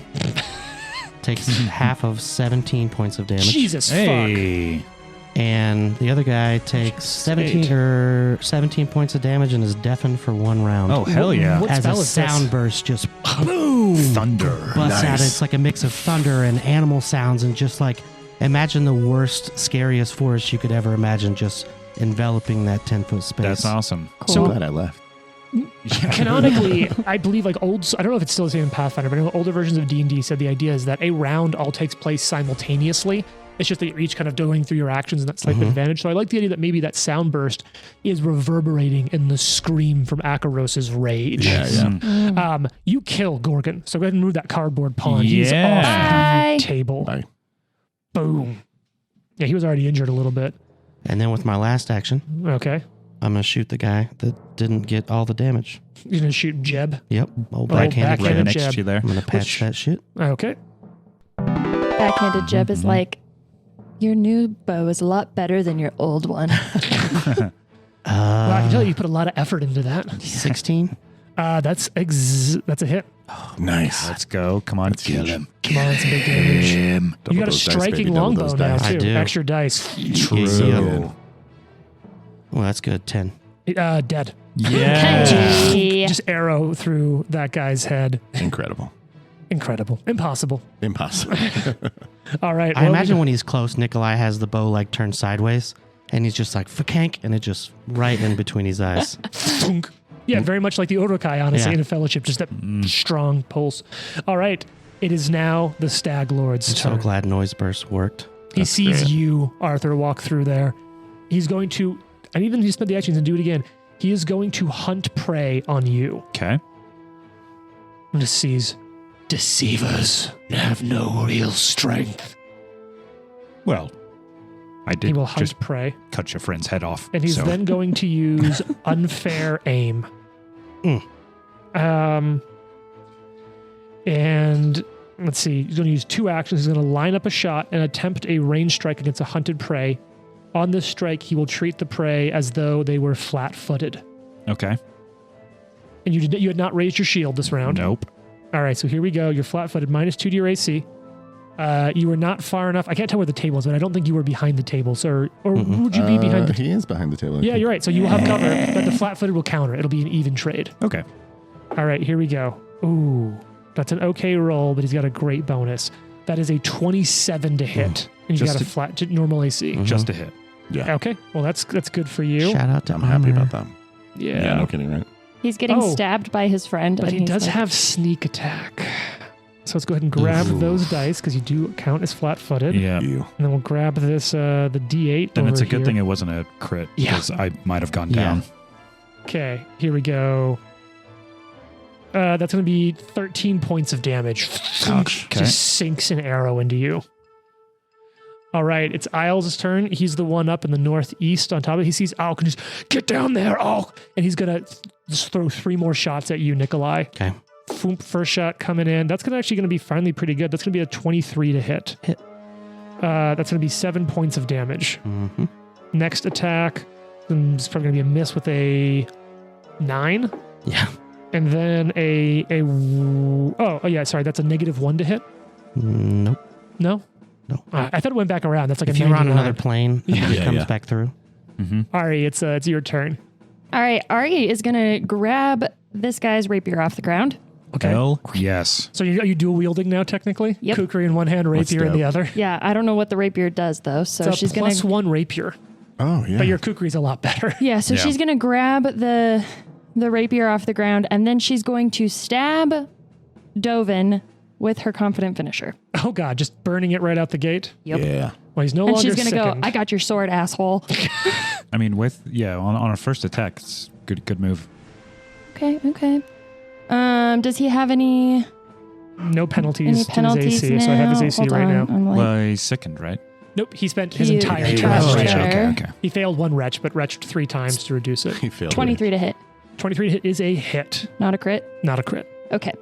takes half of 17 points of damage. Jesus fuck. Hey. And the other guy takes 17 points of damage and is deafened for 1 round. Oh, hell yeah. What As spell a is this? sound burst just boom Thunder. busts out. It's like a mix of thunder and animal sounds, and just like imagine the worst, scariest forest you could ever imagine just enveloping that 10-foot space. That's awesome. Cool. Glad I left. Canonically, I believe like I don't know if it's still the same in Pathfinder, but I know older versions of D&D said the idea is that a round all takes place simultaneously. It's just that you're each kind of going through your actions and that slight advantage. So I like the idea that maybe that sound burst is reverberating in the scream from Akaros's rage. Yeah. You kill Gorgon. So go ahead and move that cardboard pawn. He's Yeah. off Bye. the table. Bye. Boom. Yeah, he was already injured a little bit. And then with my last action, Okay. I'm going to shoot the guy that didn't get all the damage. You're going to shoot Jeb. Yep. Old Oh, backhanded backhanded Right jab. next jab. to you there. I'm going to patch that shit. Okay. Backhanded Jeb is like, your new bow is a lot better than your old one. Well, I can tell you put a lot of effort into that. 16. That's a hit. Nice. Let's go. Come on. That's Kill huge. him. Come on, it's a big damage. Him. You got a those dice, striking baby, double longbow those now, dice. I too. do. Extra dice. Yeah. Well, that's good. 10. Dead. Yeah. Hey. Just arrow through that guy's head. Incredible. Incredible. Impossible. Impossible. All right. I well, imagine when he's close, Nikolai has the bow like turned sideways, and he's just like "Fakank," and it just right in between his eyes. Thunk. Yeah, very much like the Urukai, honestly, Yeah. in a fellowship. Just that strong pulse. All right. It is now the Stag Lord's I'm so turn. glad noise burst worked. He sees great. you, Arthur, walk through there. He's going to, and even if you spend the actions and do it again, he is going to hunt prey on you. Okay. And just sees deceivers have no real strength. Well, I He did will hunt just prey. cut your friend's head off. And he's so. then going to use unfair aim. And let's see, he's going to use 2 actions. He's going to line up a shot and attempt a range strike against a hunted prey. On this strike, he will treat the prey as though they were flat-footed. Okay. And you had not raised your shield this round. Nope. All right, so here we go. You're flat-footed, -2 to your AC. You were not far enough. I can't tell where the table is, but I don't think you were behind the table, sir. Or would you be behind the He is behind the table. I Yeah, think. you're right. So you will have cover, but the flat-footed will counter. It'll be an even trade. Okay. All right, here we go. Ooh, that's an okay roll, but he's got a great bonus. That is a 27 to hit, and you Just got a to- flat to normal AC. Just a hit. Yeah. Okay, well that's good for you. Shout out to I'm happy Armor. about that. Yeah, no kidding, right? He's getting Oh. stabbed by his friend. But and he he's does like, have sneak attack. So let's go ahead and grab Ooh. those dice because you do count as flat-footed. Yeah. You. And then we'll grab this the D8. And it's a over good here. thing it wasn't a crit Yeah. because I might have gone Yeah. down. Okay, here we go. That's going to be 13 points of damage. Ouch. Okay. Just sinks an arrow into you. All right, it's Isles' turn. He's the one up in the northeast on top of it. He sees Al can just get down there, Al. And he's going to just throw 3 more shots at you, Nikolai. Okay. Foomp, first shot coming in. That's actually going to be finally pretty good. That's going to be a 23 to hit. Hit. That's going to be 7 points of damage. Mm-hmm. Next attack is probably going to be a miss with a 9. Yeah. And then oh yeah, sorry, that's a -1 to hit. Nope. No? No. I thought it went back around. That's like If a you're on 99. another plane, Yeah. it Yeah, comes yeah. back through. Mm-hmm. Ari, it's your turn. All right, Ari is going to grab this guy's rapier off the ground. Okay. Hell yes. So are you dual wielding now, technically? Yep. Kukri in one hand, That's rapier in the dope. other. Yeah, I don't know what the rapier does though, so It's a she's going to +1 rapier, Oh, yeah. but your Kukri's a lot better. Yeah, so Yeah. she's going to grab the rapier off the ground and then she's going to stab Dovin with her confident finisher. Oh god, just burning it right out the gate. Yep. Yeah. Well, he's no And longer she's going to go, sickened. I got your sword, asshole. I mean, on a first attack, it's good move. Okay. Does he have any No penalties, penalties to his AC, so I have his now? AC Hold right on, now. I'm like, Well, he's sickened, right? Nope, he spent his He- entire he turn. trashed retching. her. Okay. He failed 1 retch, but retched 3 times to reduce it. He failed. 23 to hit, 23 to hit is a hit, not a crit. not a crit. Okay,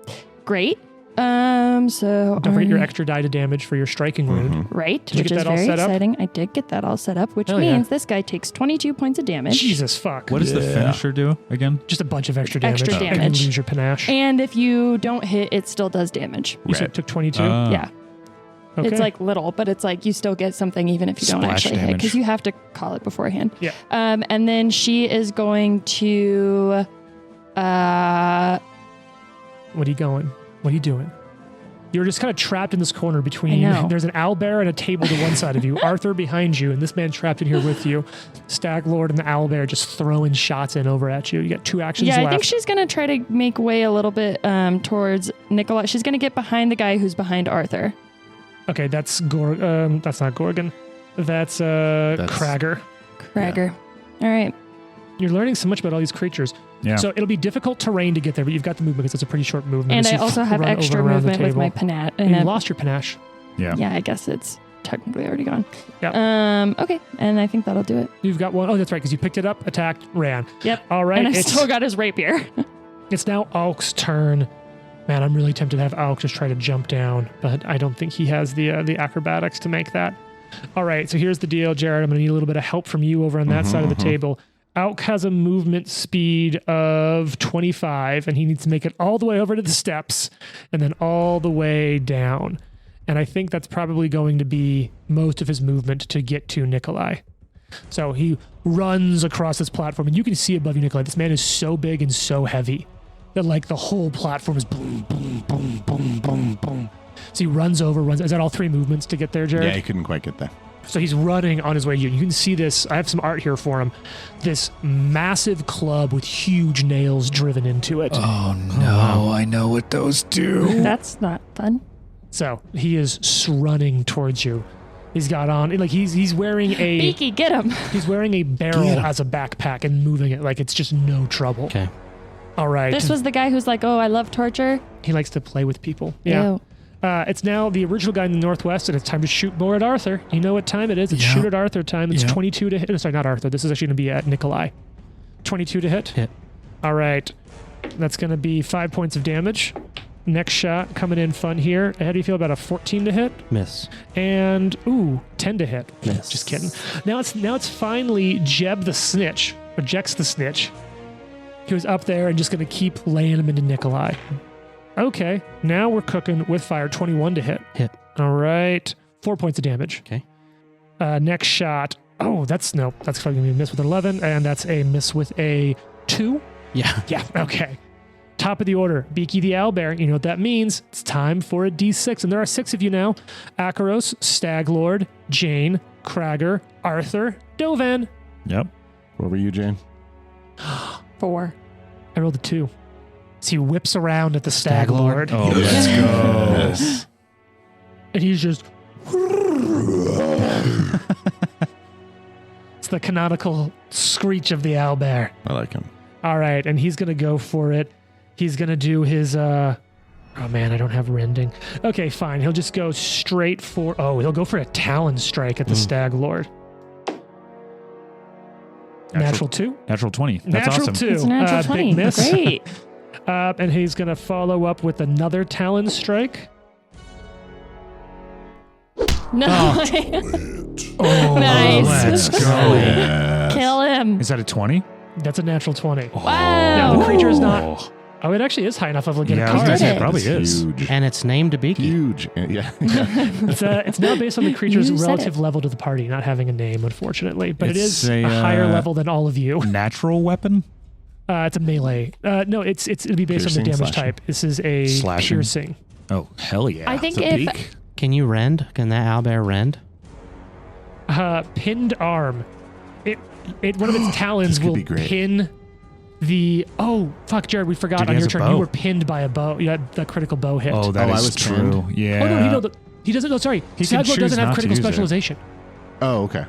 great. So Don't forget your Ari- extra die to damage for your striking wound. right, Did you which get is that all very set up? exciting. I did get that all set up, which Hell yeah. means this guy takes 22 points of damage. Jesus fuck. What does the Yeah. finisher do again? Just a bunch of extra damage. Extra And damage. you lose your panache. And if you don't hit, it still does damage. You said Right. it took 22? Ah. Yeah. Okay. It's like little, but it's like you still get something even if you don't Splash actually hit damage. because you have to call it beforehand. Yeah. And then she is going to. What are you going? What are you doing? You're just kind of trapped in this corner between. I know. There's an owlbear and a table to one side of you. Arthur behind you, and this man trapped in here with you. Stag Lord and the owlbear just throwing shots in over at you. You got 2 actions Yeah, left. I think she's going to try to make way a little bit towards Nikolai. She's going to get behind the guy who's behind Arthur. Okay, that's that's not Gorgon. That's Krager. Krager. All right. You're learning so much about all these creatures. Yeah. So it'll be difficult terrain to get there, but you've got the movement because it's a pretty short movement. And as I you also have run over extra and around the movement with my table. panache. And you lost your panache. yeah. Yeah, I guess it's technically already gone. Yep. Okay, and I think that'll do it. You've got one. Oh, that's right, because you picked it up, attacked, ran. Yep. All right. And I it's, still got his rapier. it's now Alk's turn. Man, I'm really tempted to have Alk just try to jump down, but I don't think he has the acrobatics to make that. All right, so here's the deal, Jared. I'm going to need a little bit of help from you over on that side of the table. Alk has a movement speed of 25, and he needs to make it all the way over to the steps and then all the way down. And I think that's probably going to be most of his movement to get to Nikolai. So he runs across this platform, and you can see above you, Nikolai. This man is so big and so heavy that like the whole platform is boom, boom, boom, boom, boom, boom. So he runs over, runs. Is that all 3 movements to get there, Jared? Yeah, he couldn't quite get there. So he's running on his way to you. You can see this. I have some art here for him. This massive club with huge nails driven into it. Oh no, I know what those do. That's not fun. So he is running towards you. He's got on like he's wearing a Beaky, get him. he's wearing a barrel as a backpack and moving it like it's just no trouble. Okay. All right. This was the guy who's like, oh, I love torture. He likes to play with people. Yeah. Ew. It's now the original guy in the northwest, and it's time to shoot more at Arthur. You know what time it is? It's shoot at Arthur time. It's 22 to hit. Sorry, not Arthur. This is actually going to be at Nikolai. 22 to hit. Hit. All right. That's going to be 5 points of damage. Next shot coming in fun here. How do you feel about a 14 to hit? Miss. And 10 to hit. Miss. Just kidding. Now it's finally Jeb the Snitch, or Jex the Snitch. He was up there and just going to keep laying him into Nikolai. Okay, now we're cooking with fire. 21 to hit. Hit. All right, 4 points of damage. Okay. Next shot. Oh, that's probably gonna be a miss with an 11, and that's a miss with a 2. Yeah. Yeah. Okay. Top of the order, Beaky the Owlbear. You know what that means? It's time for a D6, and there are 6 of you now: Akaros, Stag Lord, Jane, Krager, Arthur, Dovan. Yep. What were you, Jane? 4. I rolled a 2. So he whips around at the Stag Lord. Oh, let's go. Yes. And he's just. It's the canonical screech of the owlbear. I like him. All right, and he's going to go for it. He's going to do his. Oh man, I don't have rending. Okay, fine. He'll just go straight for. Oh, he'll go for a talon strike at the Stag Lord. Natural 2. Natural 20. That's Natural awesome. 2. It's a natural 20. Big miss. Great. And he's going to follow up with another talon strike. No. Oh, Nice. let's go. Yes. Kill him. Is that a 20? That's a natural 20. Wow. Now, the creature is not. Oh, it actually is high enough level to get Yeah, a I was card. gonna say Did it it? probably It's is. huge. And it's named Beaky. Huge. Yeah. It's now based on the creature's You said relative it. level to the party, not having a name, unfortunately. But it It's is a, a, higher level than all of you. Natural weapon? It's a melee. No, it'll be based on the Piercing, damage slashing. type. This is a Slashing. piercing. Oh, hell yeah. I think It's a if beak. Can you rend? Can that owlbear rend? Pinned arm. It one of its talons could will be great. pin the. Oh fuck, Jared, we forgot Dude, he on has your a turn. bow. You were pinned by a bow. You had that critical bow hit. Oh, that Oh, I is was true. pinned. Yeah. Oh no, he doesn't. No, sorry. He can Stagwood choose doesn't have not to critical use it. specialization. Oh, okay.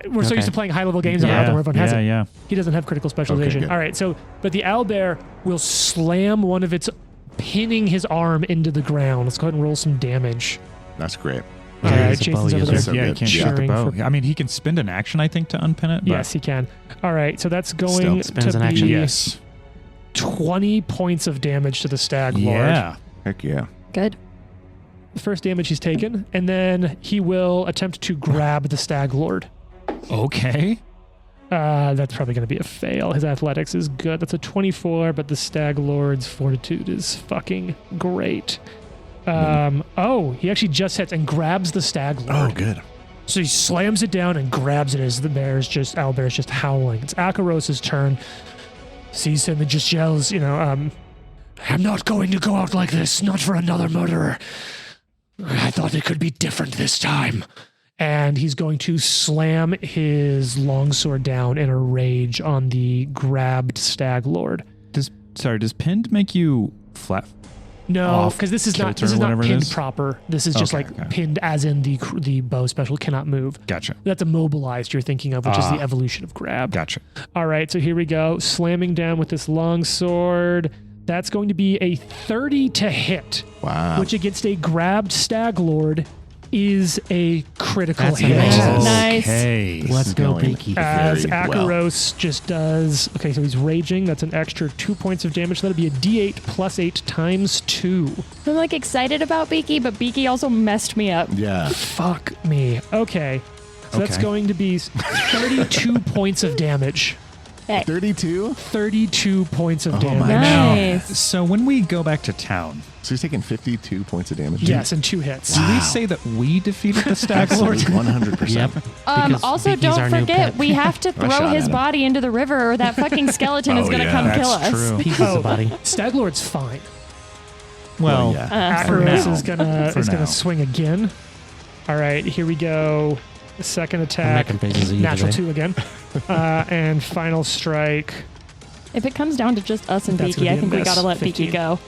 We're so Okay. used to playing high level games around Yeah, where everyone has yeah, it. yeah. He doesn't have critical specialization. good. All right, so but the owlbear will slam one of its, pinning his arm into the ground. Let's go ahead and roll some damage. That's great. All Yeah, right, he's a bow Jason's over user. there. So yeah, he good. can't shoot the cheering bow. for- I mean, he can spend an action, I think, to unpin it. But Yes, he can. All right, so that's going spends to an action. be yes. 20 points of damage to the Stag Lord. Yeah. Heck yeah. good. The first damage he's taken, and then he will attempt to grab the Stag Lord. Okay. That's probably going to be a fail. His athletics is good. That's a 24, but the Stag Lord's fortitude is fucking great. He actually just hits and grabs the Stag Lord. Oh, good. So he slams it down and grabs it as the owlbear's just howling. It's Akaros' turn. Sees him and just yells, I'm not going to go out like this, not for another murderer. I thought it could be different this time. And he's going to slam his longsword down in a rage on the grabbed Stag Lord. Does pinned make you flat? No, because this is not pinned proper. This is just Okay. pinned as in the bow special cannot move. Gotcha. That's immobilized you're thinking of, which is the evolution of grab. Gotcha. All right, so here we go. Slamming down with this longsword. That's going to be a 30 to hit, Wow. which against a grabbed Stag Lord is a critical That's hit. amazing. Nice. Okay. Let's go, going Beaky. As very well. Akaros just does. Okay, so he's raging. That's an extra 2 points of damage. That'll be a D8 plus 8 times 2. I'm excited about Beaky, but Beaky also messed me up. Yeah. Fuck me. Okay. So that's Okay. going to be 32 points of damage. 32? 32 points of Oh damage. my Nice. So when we go back to town, So he's taking 52 points of damage. Yes, and 2 hits. do we say that we defeated the Stag Lord? Absolutely, 100%. Yep. Because Also, Beaky's our don't new forget, pet. we have to throw shot his at him. body into the river or that fucking skeleton is Oh, going to yeah. come That's kill us. true. Pieces of body. Stag Lord's fine. Well, yeah. For Akaros now. is gonna For now. swing again. All right, here we go. Second I'm attack. making faces at you Natural today. 2 again. And final strike. If it comes down to just us and That's Beaky, gonna I be a think we miss. got to let 15. Beaky go.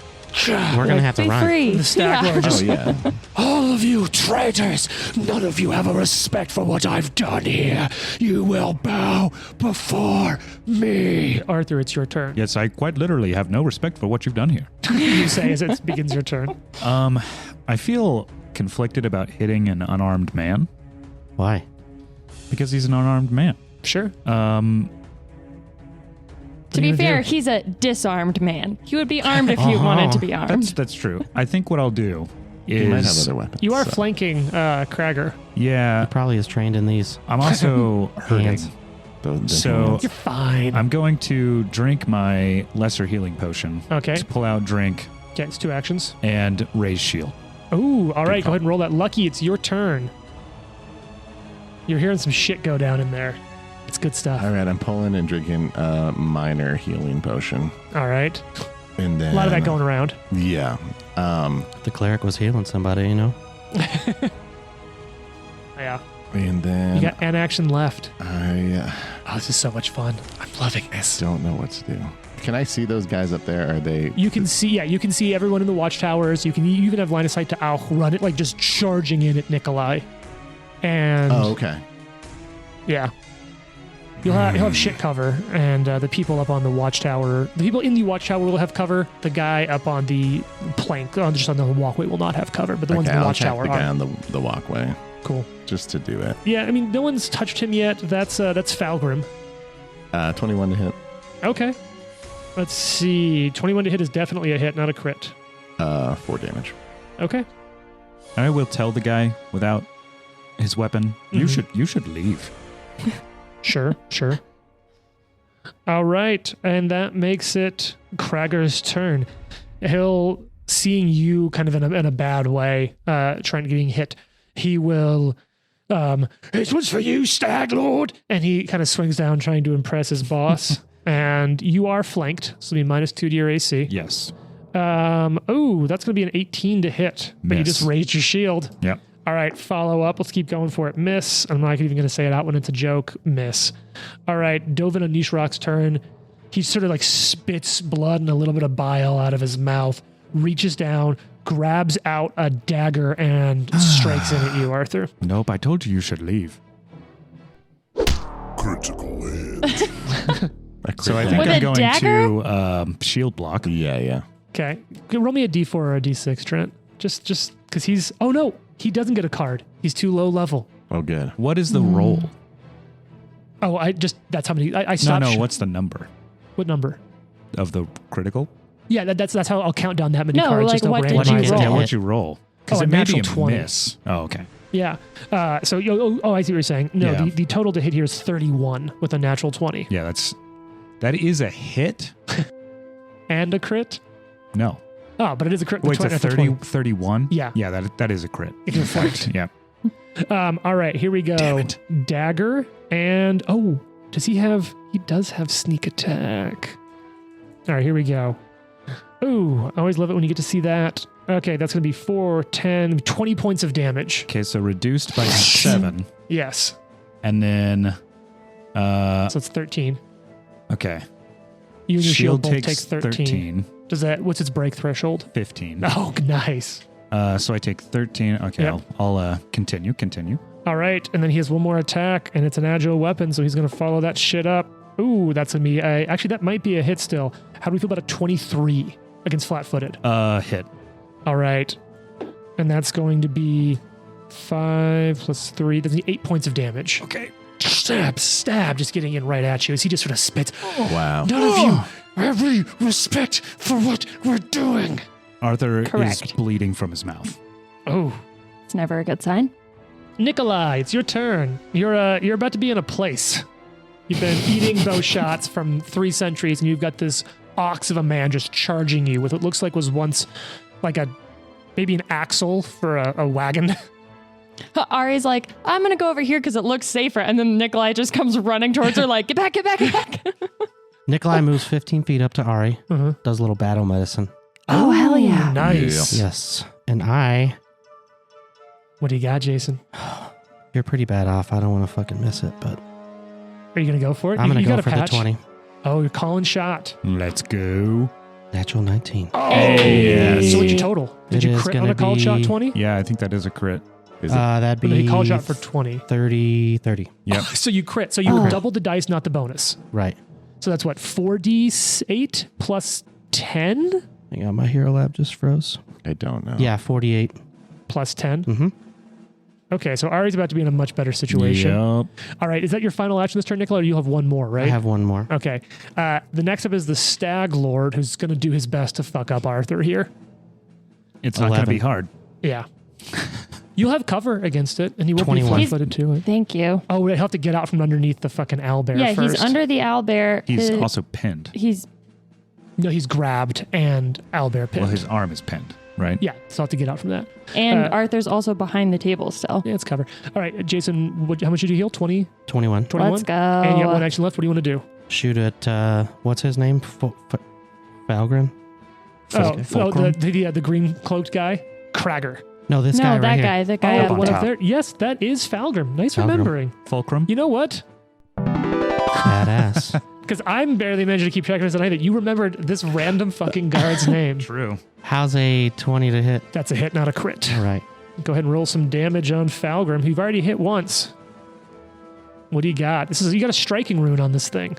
We're going to have to Be run. free. The Stag Lord Oh, just yeah. all of you traitors, none of you have a respect for what I've done here. You will bow before me. Arthur, it's your turn. yes, I quite literally have no respect for what you've done here. You say as it begins your turn. I feel conflicted about hitting an unarmed man Why? because he's an unarmed man. Sure. To be you gonna fair, do? he's a disarmed man. He would be armed if he wanted to be armed. That's true. I think what I'll do is He might have other weapons. You are so. flanking Krager. yeah. Probably is trained in these. I'm also hurting. Hands. The So- hands. You're fine. I'm going to drink my lesser healing potion. Okay. To pull out drink Okay, it's 2 actions. and raise shield. Ooh, all right. Go call. ahead and roll that. Lucky, it's your turn. You're hearing some shit go down in there. It's good stuff. All right, I'm pulling and drinking a minor healing potion. All right. And then A lot of that going around. Yeah. The cleric was healing somebody, Yeah. And then You got an action left. I Oh, this is so much fun. I'm loving this. don't know what to do. Can I see those guys up there? Are they? You can see everyone in the watchtowers. You can even have line of sight to Al run it, just charging in at Nikolai. And Oh, okay. yeah. You'll have shit cover, and the people up on the watchtower, the people in the watchtower will have cover. The guy up on the plank, just on the walkway, will not have cover. But the ones in the I'll attack watchtower the guy are on the walkway cool. just to do it. Yeah, I mean, no one's touched him yet. That's Falgrim. 21 to hit. Okay. Let's see. 21 to hit is definitely a hit, not a crit. 4 damage. Okay. I will tell the guy without his weapon, you should leave. Sure. All right, and that makes it Krager's turn. He'll, seeing you kind of in a bad way, trying to getting hit, he will, it was for you, Stag Lord, and he kind of swings down trying to impress his boss. And you are flanked, so it'll be -2 to your AC. Yes. Oh, that's going to be an 18 to hit, but you Miss. just raised your shield. Yep. All right, follow up. Let's keep going for it. Miss. I'm not even going to say it out when it's a joke. Miss. All right, Dovin and Nishrock's turn. He sort of spits blood and a little bit of bile out of his mouth, reaches down, grabs out a dagger, and strikes in at you, Arthur. Nope, I told you should leave. Critical hit. So I think With I'm a going dagger? to shield block. Yeah. Okay, roll me a D4 or a D6, Trent. Just because he's... Oh, no, he doesn't get a card. He's too low level. Oh, good. What is the roll? Oh, that's how many... I stopped... No, what's the number What number? of the critical? Yeah, that's how I'll count down that many No, cards. like, just what did randomize you it. roll? Yeah, what'd you roll? Because Oh, a it may be a natural 20. miss. Oh, okay. Yeah. I see what you're saying. No, Yeah. the total to hit here is 31 with a natural 20. Yeah, that is a hit. And a crit? No. Oh, but it is a crit. Wait, it's a That's 30, 20. 31? Yeah. Yeah, that is a crit. It can reflect. Yeah. All right, here we go. Damn it. Dagger and he does have sneak attack. All right, here we go. Ooh, I always love it when you get to see that. Okay, that's going to be 4, 10, 20 points of damage. Okay, so reduced by 7. Yes. And then, So it's 13. okay. You and your shield both takes take 13. What's its break threshold? 15. Oh, nice. So I take 13. Okay, Yep. I'll continue. All right, and then he has one more attack, and it's an agile weapon, so he's going to follow that shit up. Ooh, that's going to be... actually, that might be a hit still. How do we feel about a 23 against flat-footed? Hit. All right. And that's going to be 5 plus 3. That's 8 points of damage. Okay. Stab, just getting in right at you as he just sort of spits. Wow. None of you have any respect for what we're doing. Arthur is Correct. bleeding from his mouth. Oh. It's never a good sign. Nikolai, it's your turn. You're about to be in a place. You've been eating those shots from 3 centuries, and you've got this ox of a man just charging you with what looks like was once like maybe an axle for a wagon. Ari's like, I'm going to go over here because it looks safer. And then Nikolai just comes running towards her like, get back, get back, get back. Nikolai moves 15 feet up to Ari, does a little battle medicine. Oh, hell yeah. Nice. Yes. And I, What do you got, Jason? you're pretty bad off. I don't want to fucking miss it, but Are you going to go for it? I'm going to You go got a for the patch? 20. Oh, you're calling shot. Let's go. Natural 19. Oh, Yes. So what's your total? Did It you is crit on gonna a call shot be- 20? Yeah, I think that is a crit. Is it? That'd But he be called shot for 20. 30. Yep. So you crit. So you doubled the dice, not the bonus. Right. So that's what, 4d8 plus 10 Hang on, my hero lab just froze. I don't know. Yeah, 48. plus 10? Mm-hmm. Okay, so Ari's about to be in a much better situation. Yep. All right, is that your final action this turn, Nicola, or you have one more, right? I have one more. Okay. The next up is the Stag Lord, who's going to do his best to fuck up Arthur here. It's not going to 11. be hard. Yeah. You'll have cover against it, and he will be 21. flat-footed too. Thank you. Oh, he'll have to get out from underneath the fucking owlbear Yeah, first. he's under the owlbear. He's also pinned. No, he's grabbed and owlbear pinned. Well, his arm is pinned, right? Yeah, so I'll have to get out from that. And Arthur's also behind the table still. Yeah, it's cover. All right, Jason, how much did you heal? 20? 21. 21? Let's go. And you got one action left. What do you want to do? Shoot at, what's his name? Falgren? The green cloaked guy? Cragger. No, this No, guy that right guy. here. That guy. Up on one top. up there. Yes, that is Falgrim. Nice Falgrim. remembering. Fulcrum? You know what? Badass. Because I'm barely managing to keep track of this tonight that you remembered this random fucking guard's name. True. How's a 20 to hit? That's a hit, not a crit. All right. Go ahead and roll some damage on Falgrim, who you've already hit once. What do you got? You got a striking rune on this thing.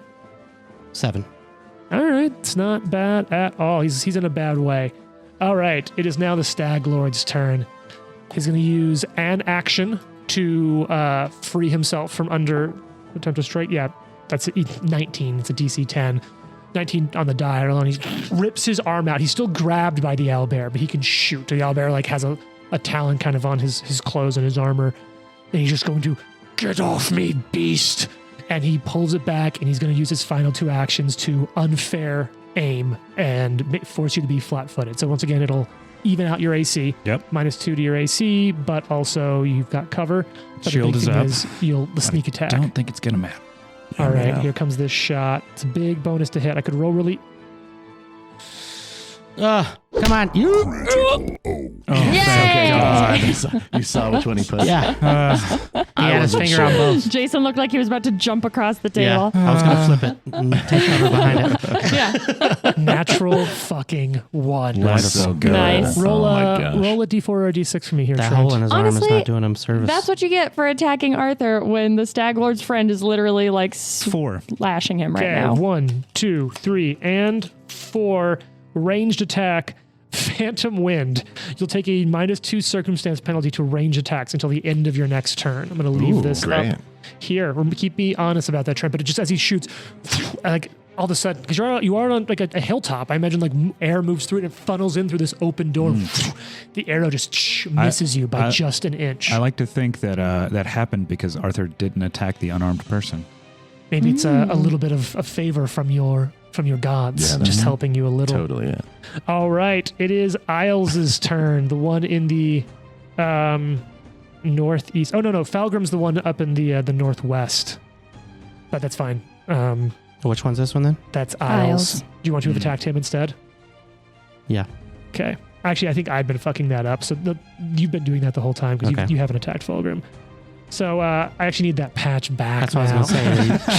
7. All right, it's not bad at all. He's in a bad way. All right, it is now the Stag Lord's turn. He's going to use an action to free himself from under attempt to strike. Yeah, that's 19. It's a DC 10. 19 on the die. And he rips his arm out. He's still grabbed by the owlbear, but he can shoot. The owlbear has a talon kind of on his clothes and his armor. And he's just going to, get off me, beast. And he pulls it back, and he's going to use his final 2 actions to unfair aim and force you to be flat-footed. So once again, it'll even out your AC. Yep. -2 to your AC, but also you've got cover. But the Shield big is thing up. the sneak attack. Don't think it's going to matter. All right, Yeah. here comes this shot. It's a big bonus to hit. I could roll really... Come on. You. Yay! You saw which one he put. Yeah. He had his wasn't finger on sure. both. Jason looked like he was about to jump across the Yeah. table. I was going to flip it and take cover behind it. Yeah. Natural fucking 1. That's so good. Nice. Roll Oh my a gosh. roll a d4 or a d6 for me here, That Trent. hole in his arm is Honestly, not doing him service. That's what you get for attacking Arthur when the Stag Lord's friend is literally like 4. slashing him right Okay, now. 1, 2, 3, and 4. Ranged attack. Phantom Wind. You'll take a -2 circumstance penalty to range attacks until the end of your next turn. I'm going to leave Ooh, this great. up here. Keep me honest about that, Trent. But it just as he shoots, like all of a sudden, because you are on like a hilltop. I imagine like air moves through it and it funnels in through this open door. The arrow just misses you by just an inch. I like to think that that happened because Arthur didn't attack the unarmed person. Maybe it's a little bit of a favor from your gods, Yeah, just helping you a little. Totally, yeah. All right, it is Isles' turn, the one in the northeast. Oh, no, Falgrim's the one up in the northwest. But that's fine. Which one's this one then? That's Isles. Do you want to have attacked him instead? Yeah. Okay. Actually, I think I've been fucking that up. So you've been doing that the whole time because Okay. you haven't attacked Fulgrim. So I actually need that patch back. That's what I was now. going to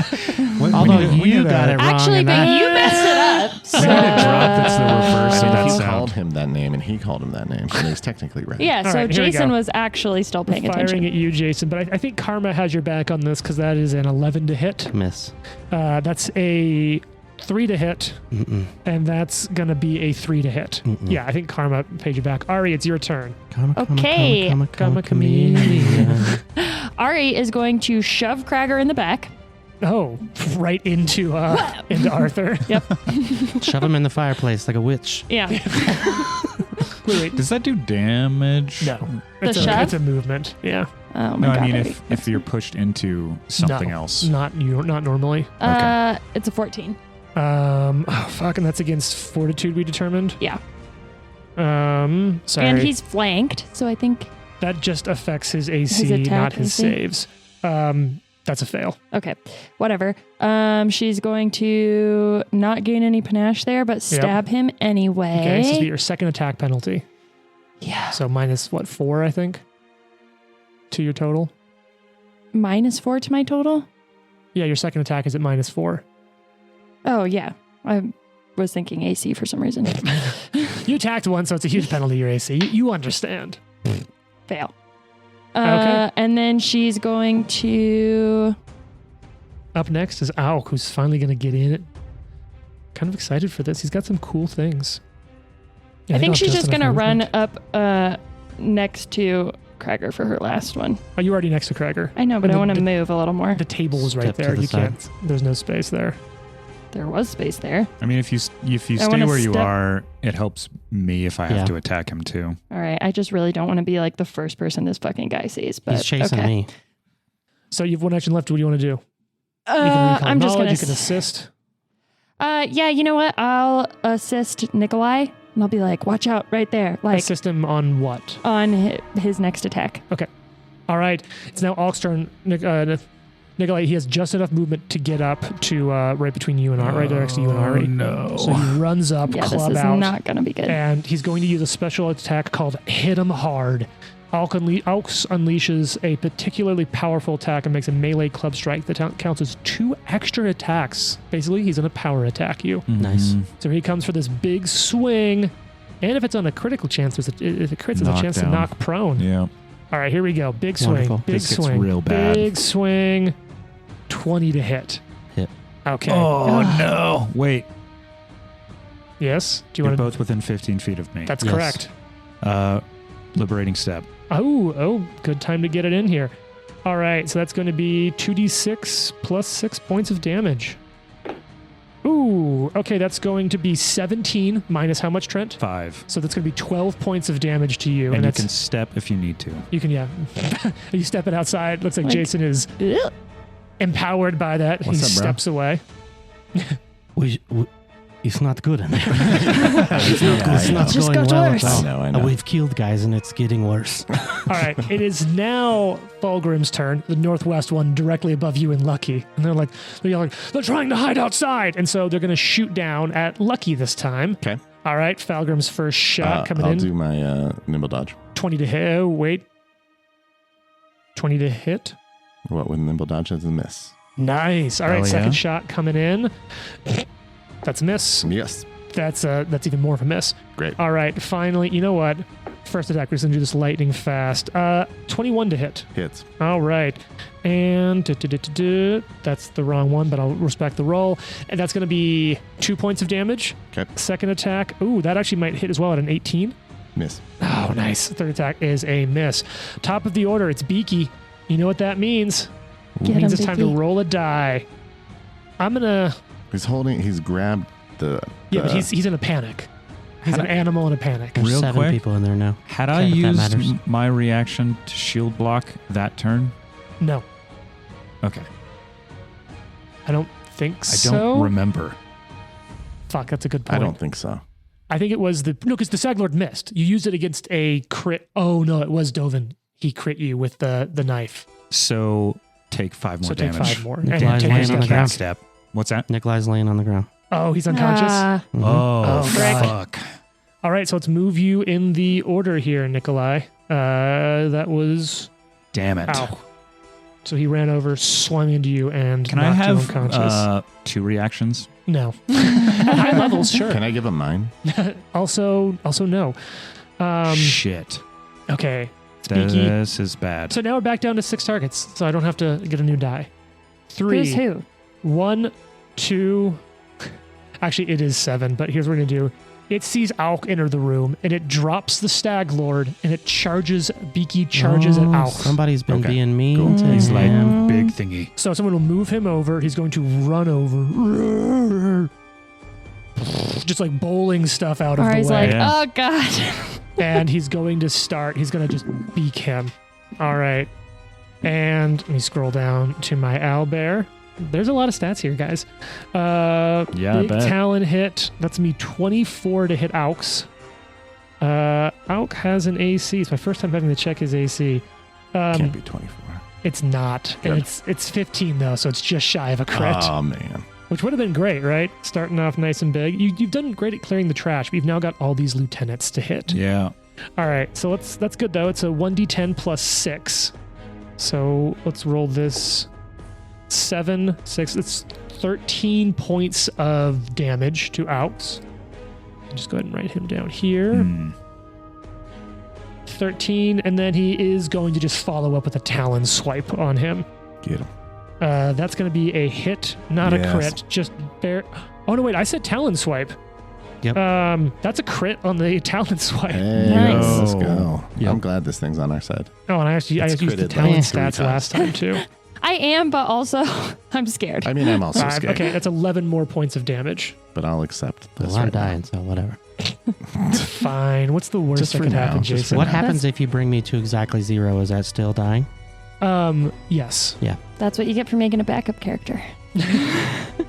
say. We Although need you a- got it wrong. Actually, and but I- you messed it up. So. We need a drop that's the reverse I of mean, that you sound. called him that name, and he called him that name, so he's technically right. Yeah, All so right, here we Jason go. was actually still paying Firing attention. at you, Jason. But I think Karma has your back on this because that is an 11 to hit. Miss. That's a 3 to hit. Mm-mm. And that's going to be a 3 to hit. Mm-mm. Yeah, I think Karma paid you back. Ari, it's your turn. Okay. Come, chameleon. Ari is going to shove Cragger in the back. Oh, right into Arthur. Yep. Shove him in the fireplace like a witch. Yeah. Wait. Does that do damage? No. The It's shove? it's a movement. Yeah. Oh my No, god. I mean Ari. if you're pushed into something No, else. Not normally. It's a 14. Fucking that's against fortitude we determined. Yeah. Sorry. And he's flanked, so I think that just affects his AC, His attack not his AC? saves. That's a fail. okay. Whatever. She's going to not gain any panache there, but stab him anyway. Okay, so this will be your second attack penalty. Yeah. So minus 4, I think, to your total. -4 to my total? Yeah, your second attack is at -4. Oh, yeah. I was thinking AC for some reason. You attacked one, so it's a huge penalty to your AC. You understand. Fail. Okay. And then she's going to... Up next is Auk, who's finally going to get in. Kind of excited for this. He's got some cool things. Yeah, I think I'll she's adjust just going to enough run movement. up next to Cragger for her last one. Oh, you're already next to Cragger. I know, but And I want to the- move a little more. The table is right Step to there. the You side. can't. There's no space there. There was space there. I mean, if you I stay wanna where you step- are, it helps me if I have Yeah. to attack him too. All right. I just really don't want to be like the first person this fucking guy sees. But He's chasing okay. me. So you have one action left. What do you want to do? You can recall I'm just knowledge. going You to... can assist. Yeah, you know what? I'll assist Nikolai, and I'll be like, watch out right there. Like, Assist him on what? on his next attack. All right. It's now Alk's turn. Nikolai, he has just enough movement to get up to right between you and Ari, right next to you and Ari. No. So he runs up, Yeah, this club is out, not going to be good. and he's going to use a special attack called Hit 'em Hard. Alks unleashes a particularly powerful attack and makes a melee club strike that counts as 2 extra attacks. Basically, he's going to power attack you. Nice. So he comes for this big swing, and if it's on a critical chance, if it crits, there's a chance to Knockdown. knock prone. Yeah. All right, here we go. Big swing. Wonderful. Big This gets swing. real bad. Big swing. 20 to hit. Hit. Okay. Oh no! Wait, Yes. Do you you're want to? both within 15 feet of me. That's Yes. correct. Liberating step. Oh, good time to get it in here. All right, so that's going to be 2d6 plus 6 points of damage. Ooh, okay, that's going to be 17 minus how much, Trent? 5. So that's going to be 12 points of damage to you. And you that's, can step if you need to. yeah. You step it outside. Looks like Like- Jason is Ugh. empowered by that. What's he up, bro? steps away. It's not good in there. It's not It's not Just going got well worse. at all. I know. We've killed guys and it's getting worse. All right, it is now Fulgrim's turn, the northwest one directly above you and Lucky. And they're yelling, they're trying to hide outside. And so they're going to shoot down at Lucky this time. Okay. All right, Fulgrim's first shot coming I'll in. do my nimble dodge. 20 to hit. Oh, wait. 20 to hit. What with nimble dodge is a miss. Nice. All right, Hell yeah. second shot coming in. That's a miss. Yes. That's even more of a miss. Great. All right, finally, you know what? First attack, we're just going to do this lightning fast. 21 to hit. Hits. All right. And that's the wrong one, but I'll respect the roll. And that's going to be 2 points of damage. Okay. Second attack. Ooh, that actually might hit as well at an 18. Miss. Oh, nice. Third attack is a miss. Top of the order, it's Beaky. You know what that means? Get It means him, it's time to Beaky. roll a die. I'm going to... He's grabbed the... Yeah, but he's in a panic. He's an animal in a panic. There's Real 7 quick. people in there now. Had I Okay, if that used matters. my reaction to shield block that turn? No. Okay. I don't think I so. don't remember. Fuck, that's a good point. I don't think so. I think it was because the Stag Lord missed. You used it against a crit. Oh no, it was Dovin. He crit you with the knife. So take 5 more So damage. take 5 more. Nikolai's And take laying your on the step ground. back. Step. What's that? Nikolai's laying on the ground. Oh, he's unconscious. Mhm. Oh, frick. fuck. All right, so let's move you in the order here, Nikolai. That was Damn it. ow. So he ran over, swung into you, and Can I knocked you have unconscious. 2 reactions? No. At high levels, sure. Can I give him mine? Also no. Shit. Okay. Beaky. This is bad. So now we're back down to 6 targets, so I don't have to get a new die. 3. Who's who? 1, 2. Actually, it is 7, but here's what we're going to do. It sees Auk enter the room, and it drops the Stag Lord, and it charges, Beaky charges at Auk. Somebody's been Okay, being mean cool. to He's like him. big thingy. So someone will move him over. He's going to run over. Just like bowling stuff out of the Ari's way. like, Yeah. oh God. And he's going to just beak him. All right. And let me scroll down to my owlbear. There's a lot of stats here, guys. Yeah, I big bet. talon hit. That's me 24 to hit Auk's. Auk has an AC. It's my first time having to check his AC. Can't be 24. It's not. And Good. it's 15 though, so it's just shy of a crit. Oh, man. Which would have been great, right? Starting off nice and big. You've done great at clearing the trash, but you've now got all these lieutenants to hit. Yeah. All right, so that's good though. It's a 1d10 plus 6. So let's roll this 7, 6. It's 13 points of damage to Aux. Just go ahead and write him down here. Hmm. 13, and then he is going to just follow up with a talon swipe on him. Get him. That's going to be a hit, not a Yes. crit. Just bare. Oh no, wait! I said talon swipe. Yep. That's a crit on the talon swipe. Hey, Nice. let's go. Yep. I'm glad this thing's on our side. Oh, and I used It's the critted talon like 3 stats times. last time too. I am, but also I'm scared. I mean, I'm also 5. scared, Okay, that's 11 more points of damage. but I'll accept this Well, I'm right now. dying, so whatever. Fine. What's the worst Just that for could now, happen, just Jason? What happens if you bring me to exactly 0? Is that still dying? Yes. That's what you get for making a backup character.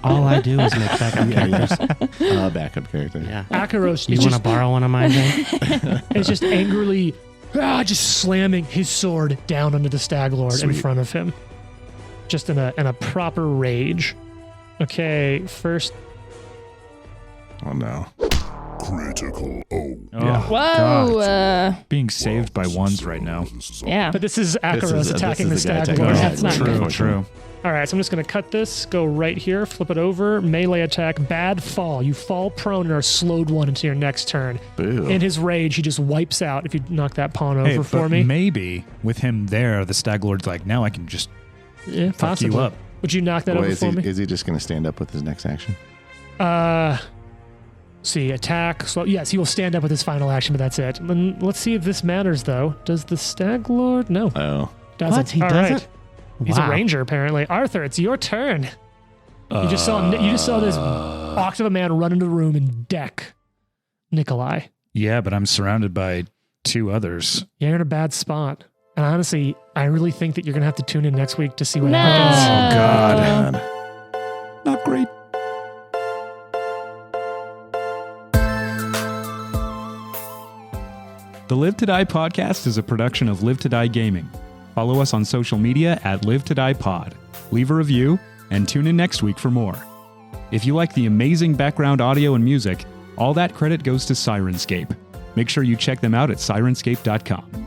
All I do is make backup characters. Backup character. Yeah. Akaros You is want to just, borrow one of mine, Jane? is just angrily just slamming his sword down onto the Stag Lord in Sweet. front of him. Just in a proper rage. Okay, first. Oh, no. Critical. Oh. Oh, Whoa. God. Being saved by ones right now. Yeah. But this is This Akaros is attacking the the guy Stag attacking Lord. the That's not True, good. true. All right, so I'm just going to cut this, go right here, flip it over, melee attack, bad fall. You fall prone and are slowed 1 into your next turn. Boo. In his rage, he just wipes out if you knock that pawn over Hey, for but me. maybe with him there, the Stag Lord's like, now I can just Yeah, fuck possibly. you up. Would you knock that Wait, over for me? is he just going to stand up with his next action? See, attack. So yes, he will stand up with his final action, but that's it. Then let's see if this matters, though. Does the Stag Lord? No, Oh. doesn't. What? He All doesn't? right. He's a ranger, apparently. Arthur, it's your turn. You just saw this ox of a man run into the room and deck Nikolai. Yeah, but I'm surrounded by 2 others. You're in a bad spot. And honestly, I really think that you're going to have to tune in next week to see what No. happens. God. God. Not great. The Live to Die podcast is a production of Live to Die Gaming. Follow us on social media at Live to Die Pod. Leave a review and tune in next week for more. If you like the amazing background audio and music, all that credit goes to Syrinscape. Make sure you check them out at Syrinscape.com.